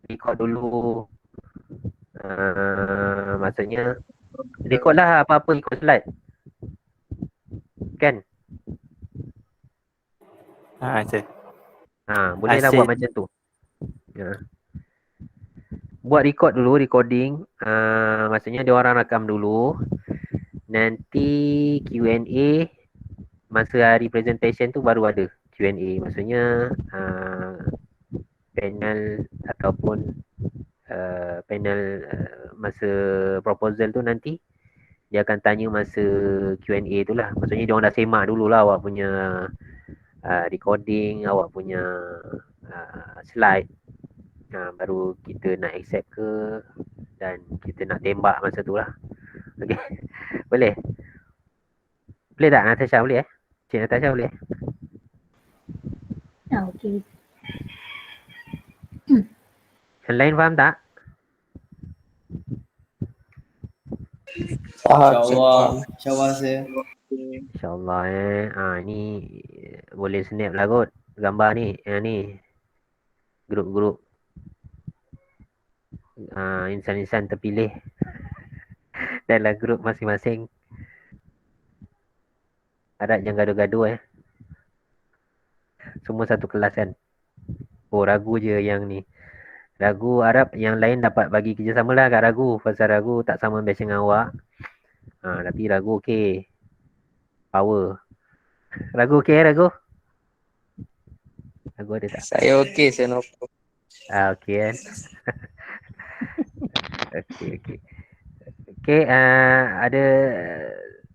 Record dulu. Maksudnya record lah apa-apa ikut slide. Kan? Boleh lah buat macam tu. Buat record dulu, recording. Maksudnya dia orang rakam dulu. Nanti Q&A masa hari presentation tu baru ada Q&A. Maksudnya panel ataupun panel masa proposal tu nanti dia akan tanya masa Q&A tu lah. Maksudnya dia orang dah semak dulu lah awak punya recording awak punya slide. Baru kita nak accept ke dan kita nak tembak masa tu lah. Okay. Boleh? Boleh tak Natasha? Boleh Cik Natasha boleh? Okey. Yang lain faham tak? InsyaAllah saya. InsyaAllah ni boleh snap lah kot gambar ni. Yang ni grup-grup insan-insan terpilih dalam grup masing-masing. Harap jangan gaduh-gaduh Semua satu kelas kan. Oh, Ragu je yang ni. Ragu harap yang lain dapat bagi kerjasama lah kat Ragu. Pasal Ragu tak sama batch dengan awak. Tapi Ragu okey. Power. Ragu okey Ragu? Ragu ada tak? Saya okey, saya no problem. Okey kan. Okey. Okey,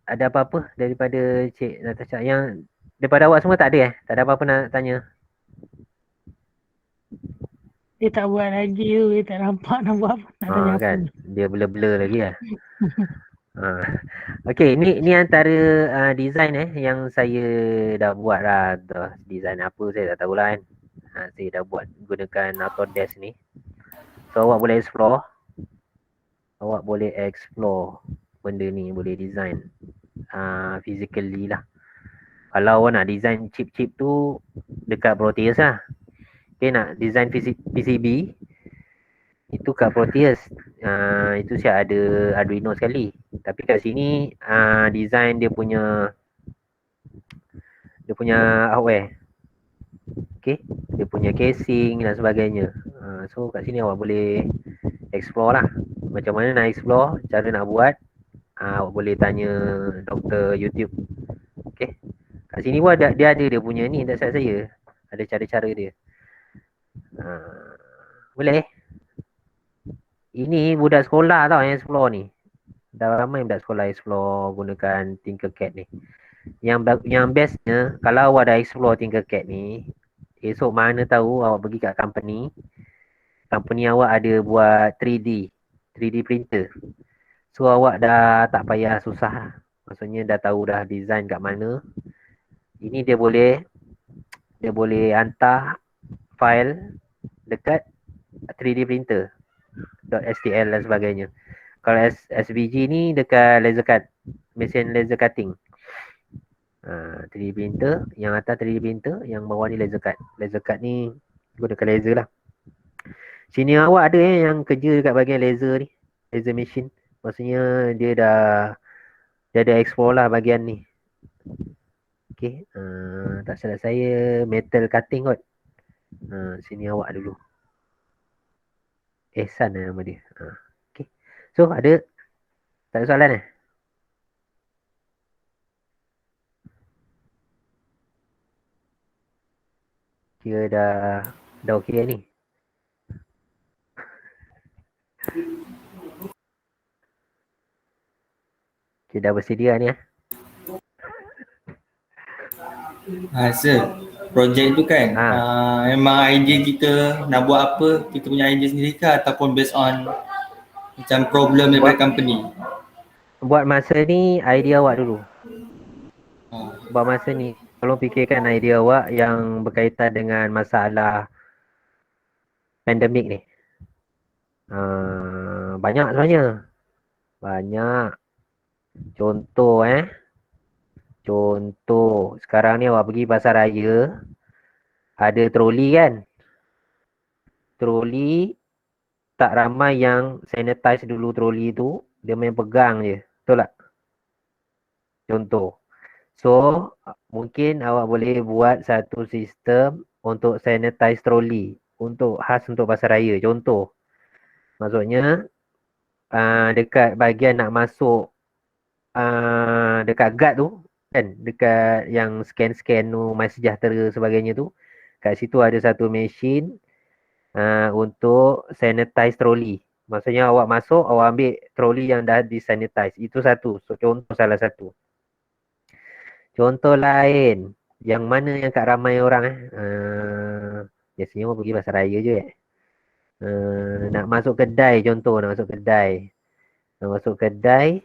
ada apa-apa daripada Cik Natasha yang daripada awak semua tak ada Tak ada apa-apa nak tanya? Dia tak buat lagi tu, dia tak nampak nak buat apa. Nak tanya apa. Kan. Dia blur-blur lagi lah. Okey, ni antara design yang saya dah buat lah. Design apa saya tak tahulah kan. Saya dah buat gunakan Autodesk ni. So awak boleh explore. Benda ni, boleh design physically lah. Kalau awak nak design chip-chip tu dekat Proteus lah. Okay, nak design PCB itu kat Proteus. Itu siap ada Arduino sekali. Tapi kat sini design dia punya hardware. Okay, dia punya casing dan sebagainya. So kat sini awak boleh explore lah. Macam mana nak explore, cara nak buat, awak boleh tanya Dr. YouTube. Okay, kat sini pun dia ada dia punya ni, tak salah saya. Ada cara-cara dia. Boleh. Ini budak sekolah tau yang explore ni. Dah ramai budak sekolah explore gunakan Tinkercad ni. Yang bestnya, kalau awak dah explore Tinkercad ni, esok mana tahu awak pergi kat company awak ada buat 3D printer. So awak dah tak payah susah. Maksudnya dah tahu dah design kat mana. Ini dia boleh hantar file dekat 3D printer .stl dan sebagainya. Kalau SVG ni dekat mesin laser cutting. 3D printer, yang atas 3D printer, yang bawah ni laser cut. Laser cut ni gunakan laser lah. Sini awak ada yang kerja dekat bahagian laser ni, laser machine. Maksudnya dia ada explore lah bahagian ni. Okay, tak salah saya metal cutting kot. Sini awak dulu. Ehsan nama dia. Okay. So ada tak ada soalan Kira dah okey ni. Okay, dah bersedia ni Sir, projek tu kan memang idea kita nak buat apa, kita punya idea sendiri ke ataupun based on macam problem daripada company? Buat masa ni idea awak dulu. Buat masa ni tolong fikirkan idea awak yang berkaitan dengan masalah pandemik ni. Banyak sebenarnya. Banyak. Contoh sekarang ni awak pergi pasar raya, ada troli kan. Troli tak ramai yang sanitize dulu troli tu, dia main pegang je. Betul tak? Contoh. So mungkin awak boleh buat satu sistem untuk sanitize troli khas untuk pasar raya. Contoh. Maksudnya dekat bahagian nak masuk dekat guard tu kan, dekat yang scan tu MySejahtera sebagainya tu, kat situ ada satu mesin untuk sanitize troli. Maksudnya awak masuk, awak ambil troli yang dah disanitize. Itu satu. So, contoh salah satu. Contoh lain, Yang mana yang kat ramai orang biasanya orang pergi pasar raya je. Nak masuk kedai contoh, nak masuk kedai. Nak masuk kedai,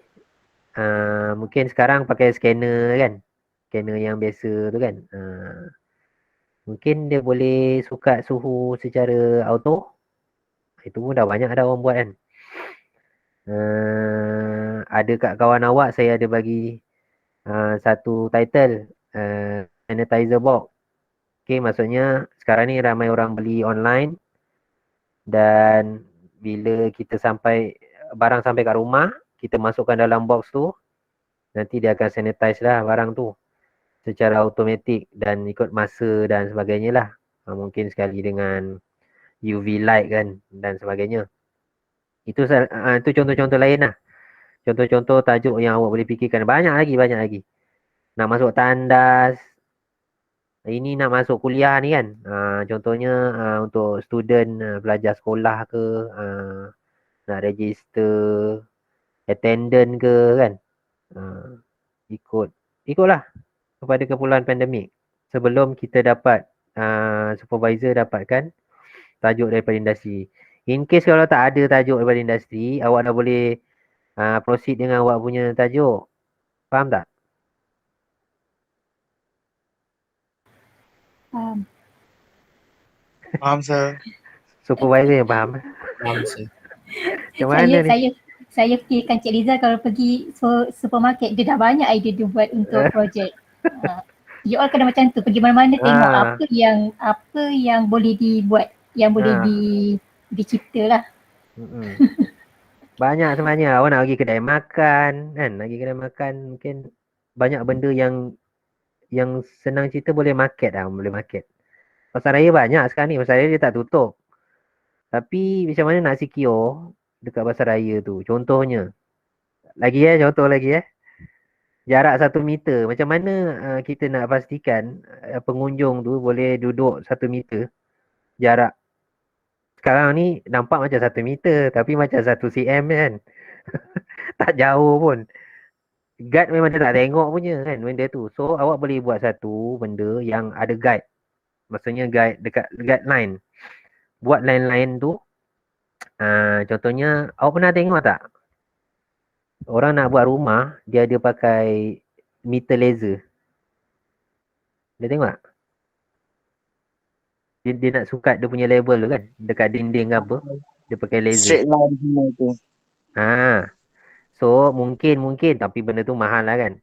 mungkin sekarang pakai scanner kan. Scanner yang biasa tu kan. Mungkin dia boleh sukat suhu secara auto. Itu pun dah banyak dah orang buat kan. Ada kat kawan awak, saya ada bagi satu title, sanitizer box. Okay, maksudnya sekarang ni ramai orang beli online dan bila kita barang sampai kat rumah, kita masukkan dalam box tu, nanti dia akan sanitize lah barang tu secara automatik dan ikut masa dan sebagainya lah. Mungkin sekali dengan UV light kan dan sebagainya. Itu contoh-contoh lain lah. Contoh-contoh tajuk yang awak boleh fikirkan. Banyak lagi. Nak masuk tandas. Ini nak masuk kuliah ni kan. Contohnya untuk student pelajar sekolah ke. Nak register attendant ke kan. Ikutlah kepada keperluan pandemik. Sebelum kita dapat supervisor dapatkan tajuk daripada industri. In case kalau tak ada tajuk daripada industri, awak dah boleh proceed dengan awak punya tajuk. Faham tak? Faham sir. Supervisor yang faham. Faham sir. Macam mana ni? Saya fikirkan Cik Liza kalau pergi supermarket, dia dah banyak idea dia buat untuk projek. You all kena macam tu, pergi mana-mana tengok apa yang boleh dibuat, yang boleh dicipta lah. Banyak sebenarnya. Awak nak pergi kedai makan kan, mungkin banyak benda yang senang cerita boleh market lah, boleh market. Pasar raya banyak sekarang ni, pasar raya dia tak tutup. Tapi macam mana nak secure dekat pasar raya tu? Contohnya, contoh lagi. Jarak 1 meter. Macam mana kita nak pastikan pengunjung tu boleh duduk 1 meter jarak? Sekarang ni nampak macam 1 meter tapi macam 1 cm kan. Tak jauh pun. Guide memang dia tak tengok punya kan benda tu. So awak boleh buat satu benda yang ada guide. Maksudnya guide dekat guideline. Buat line-line tu. Contohnya, awak pernah tengok tak? Orang nak buat rumah, dia ada pakai meter laser. Dia tengok tak? Dia nak sukat dia punya level tu kan. Dekat dinding ke apa. Dia pakai laser. Straight line semua tu. So mungkin tapi benda tu mahal lah kan.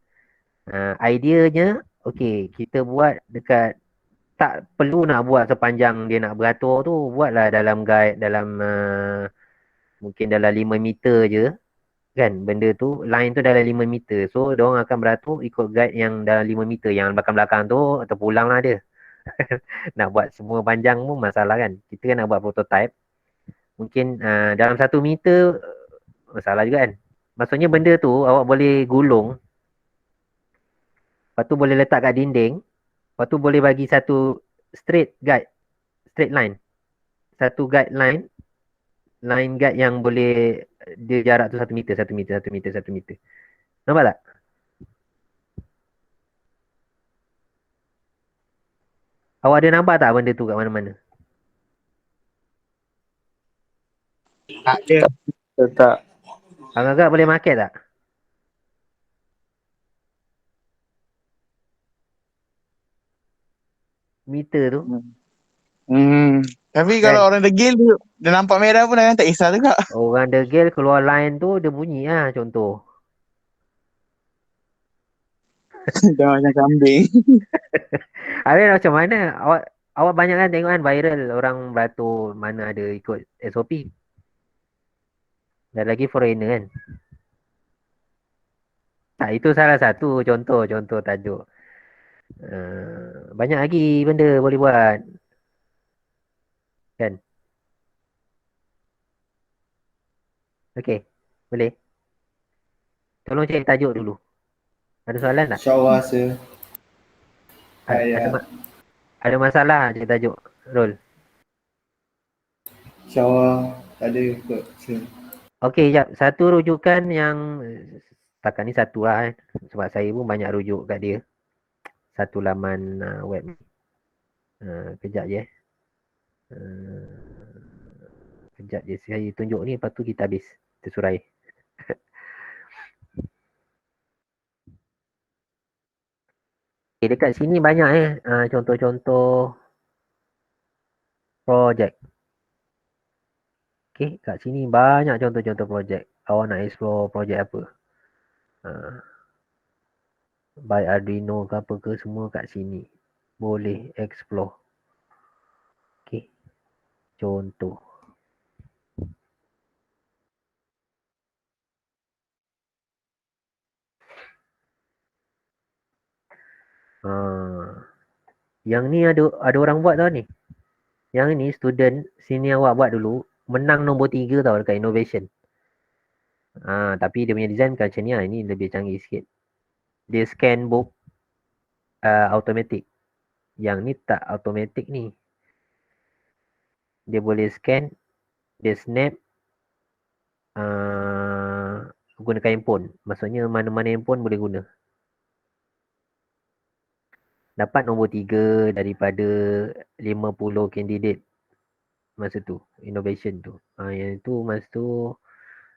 Ideanya, okay, kita buat dekat, tak perlu nak buat sepanjang dia nak beratur tu. Buatlah dalam guide, mungkin dalam 5 meter je. Kan, benda tu, line tu dalam 5 meter. So, diorang akan beratur ikut guide yang dalam 5 meter. Yang belakang-belakang tu, terpulang lah dia. Nak buat semua panjang pun masalah kan. Kita kan nak buat prototype. Mungkin dalam 1 meter, masalah juga kan. Maksudnya benda tu, awak boleh gulung. Lepas tu boleh letak kat dinding. Lepas tu boleh bagi satu straight line. Satu guideline. Line guide yang boleh dia jarak tu 1 meter. Nampak tak? Awak ada nampak tak benda tu kat mana-mana? Ada. Tak. Agak-agak boleh market tak? Meter tu. Tapi kalau orang degil dia nampak merah pun kan tak kisah juga. Orang degil keluar line tu dia bunyi lah contoh. Jangan macam kambing. Habis macam mana? Awak banyak kan tengok kan viral orang beratur mana ada ikut SOP. Dan lagi foreigner kan. Itu salah satu contoh tajuk. Banyak lagi benda boleh buat. Kan? Okey, boleh. Tolong cari tajuk dulu. Ada soalan tak? InsyaAllah sir. Ada masalah cari tajuk, Rol? InsyaAllah tak ada kot sir. Okey, jap. Satu rujukan yang setakat ni satu lah sebab saya pun banyak rujuk kat dia. satu laman web ni. Kejap je. Kejap je saya tunjuk ni, lepas tu kita habis tersurai. Okay, dekat sini banyak contoh-contoh projek. Okay, kat sini banyak contoh-contoh projek. Awak nak explore projek apa? By Arduino ke apa ke, semua kat sini. Boleh explore. Okay, contoh. Yang ni ada orang buat tau ni. Yang ni student sini awak buat dulu, menang nombor 3 tau dekat innovation. Tapi dia punya design bukan macam ni lah. Ini lebih canggih sikit. Dia scan book automatic. Yang ni tak automatic ni. Dia boleh scan, dia snap, gunakan handphone. Maksudnya mana-mana handphone boleh guna. Dapat nombor 3 daripada 50 candidate masa tu, innovation tu. Yang tu masa tu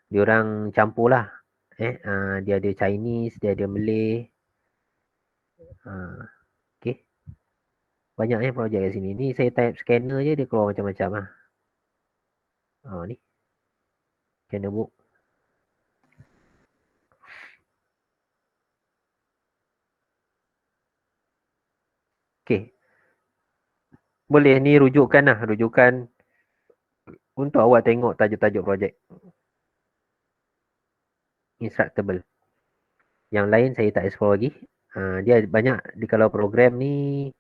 diorang campur lah. Dia ada Chinese, dia ada Malay. Okay. Banyak projek kat sini. Ni saya type scanner je, dia keluar macam-macam lah. Ni. Scanner book. Okay. Boleh ni rujukan lah. Rujukan untuk awak tengok tajuk-tajuk projek. Instructable. Yang lain saya tak explore lagi. Dia banyak di kalau program ni.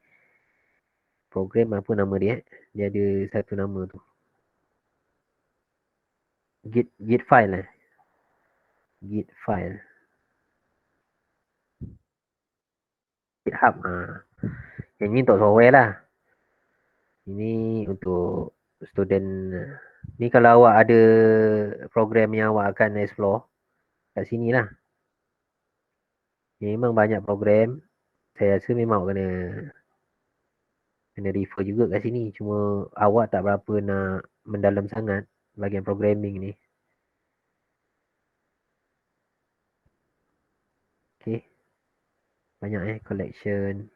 Program apa nama dia? Dia ada satu nama tu. Git file lah. Git file. GitHub. Yang ni untuk software lah. Ini untuk student. Ni kalau awak ada program yang awak akan explore, kat sini lah. Memang banyak program. Saya rasa memang awak kena refer juga kat sini. Cuma awak tak berapa nak mendalam sangat bahagian programming ni. Okay. Banyak collection.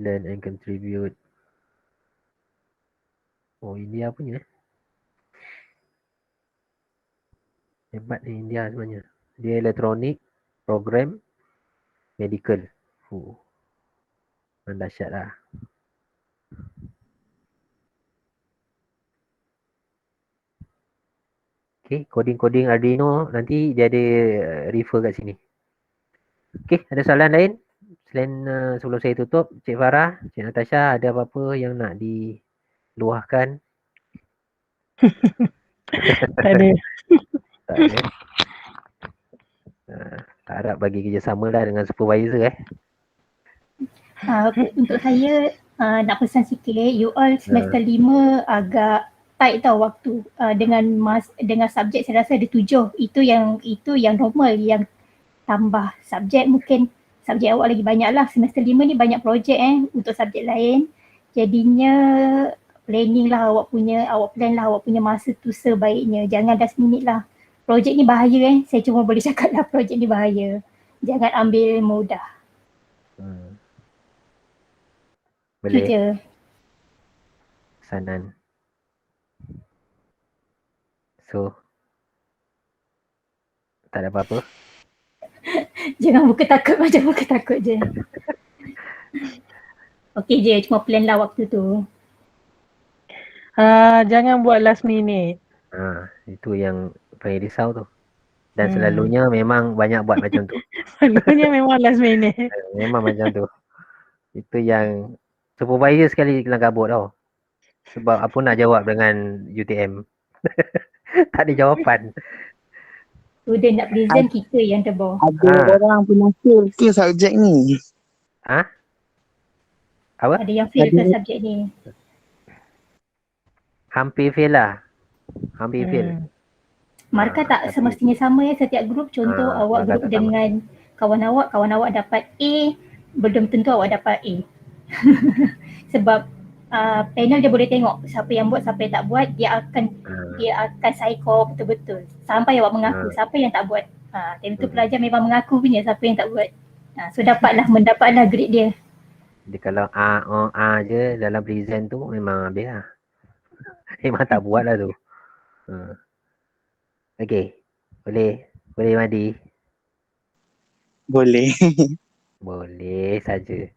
Learn and contribute. India punya. Hebat ni India sebenarnya. Dia elektronik, program, medical. Dahsyat lah. Okay, coding-coding Arduino nanti dia ada refer kat sini. Okay, ada soalan lain? Selain sebelum saya tutup, Cik Farah, Cik Natasha, ada apa-apa yang nak diluahkan? Tak ada. Tak ada. Tak harap bagi kerjasama lah dengan supervisor Untuk saya nak pesan sikit, you all semester 5 agak tight tau waktu. Dengan subjek saya rasa ada 7. Itu yang normal. Yang tambah subjek mungkin subjek awak lagi banyak lah. Semester 5 ni banyak projek untuk subjek lain. Jadinya planning lah awak punya masa tu sebaiknya. Jangan last minute lah. Projek ni bahaya Saya cuma boleh cakap lah projek ni bahaya. Jangan ambil mudah. Boleh. Itu je. Pesanan. So, tak ada apa-apa. Jangan muka takut macam muka takut je. Okey je, cuma plan lah waktu tu. Jangan buat last minute. Itu yang paling risau tu. Dan selalunya memang banyak buat macam tu. Selalunya memang last minute. Memang macam tu. Itu yang supervisor sekali kena kabut tau. Sebab apa nak jawab dengan UTM. Tak ada jawapan. Student nak present, kita yang terbawah. Ada orang pernah fail ke subjek ni? Apa? Ada yang fail ke subjek ni. Hampir fail lah. Hampir fail. Markah tak semestinya sama setiap grup. Contoh awak grup dengan kawan awak dapat A, belum tentu awak dapat A. Sebab panel dia boleh tengok siapa yang buat, siapa yang tak buat, dia akan psycho betul-betul sampai awak mengaku siapa yang tak buat. Time tu pelajar memang mengaku punya siapa yang tak buat. So mendapatlah grade dia. Dia kalau A je dalam present tu memang habis lah. Memang tak buat lah tu. Okay. Boleh Madi? Boleh. Boleh saja.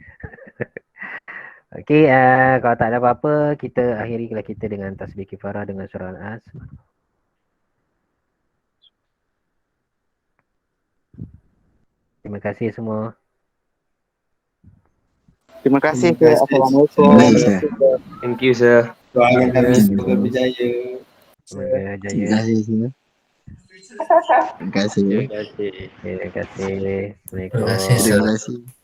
Okay, kalau tak ada apa-apa, kita akhiri kelas kita dengan tasbih kifarah dengan surah Al-As. Terima kasih semua. Terima kasih. Terima kasih. Assalamualaikum. Thank you, sir. Doakan kami semoga berjaya. Semoga jaya. Terima kasih semua. Terima kasih. Terima kasih. Assalamualaikum. Terima kasih.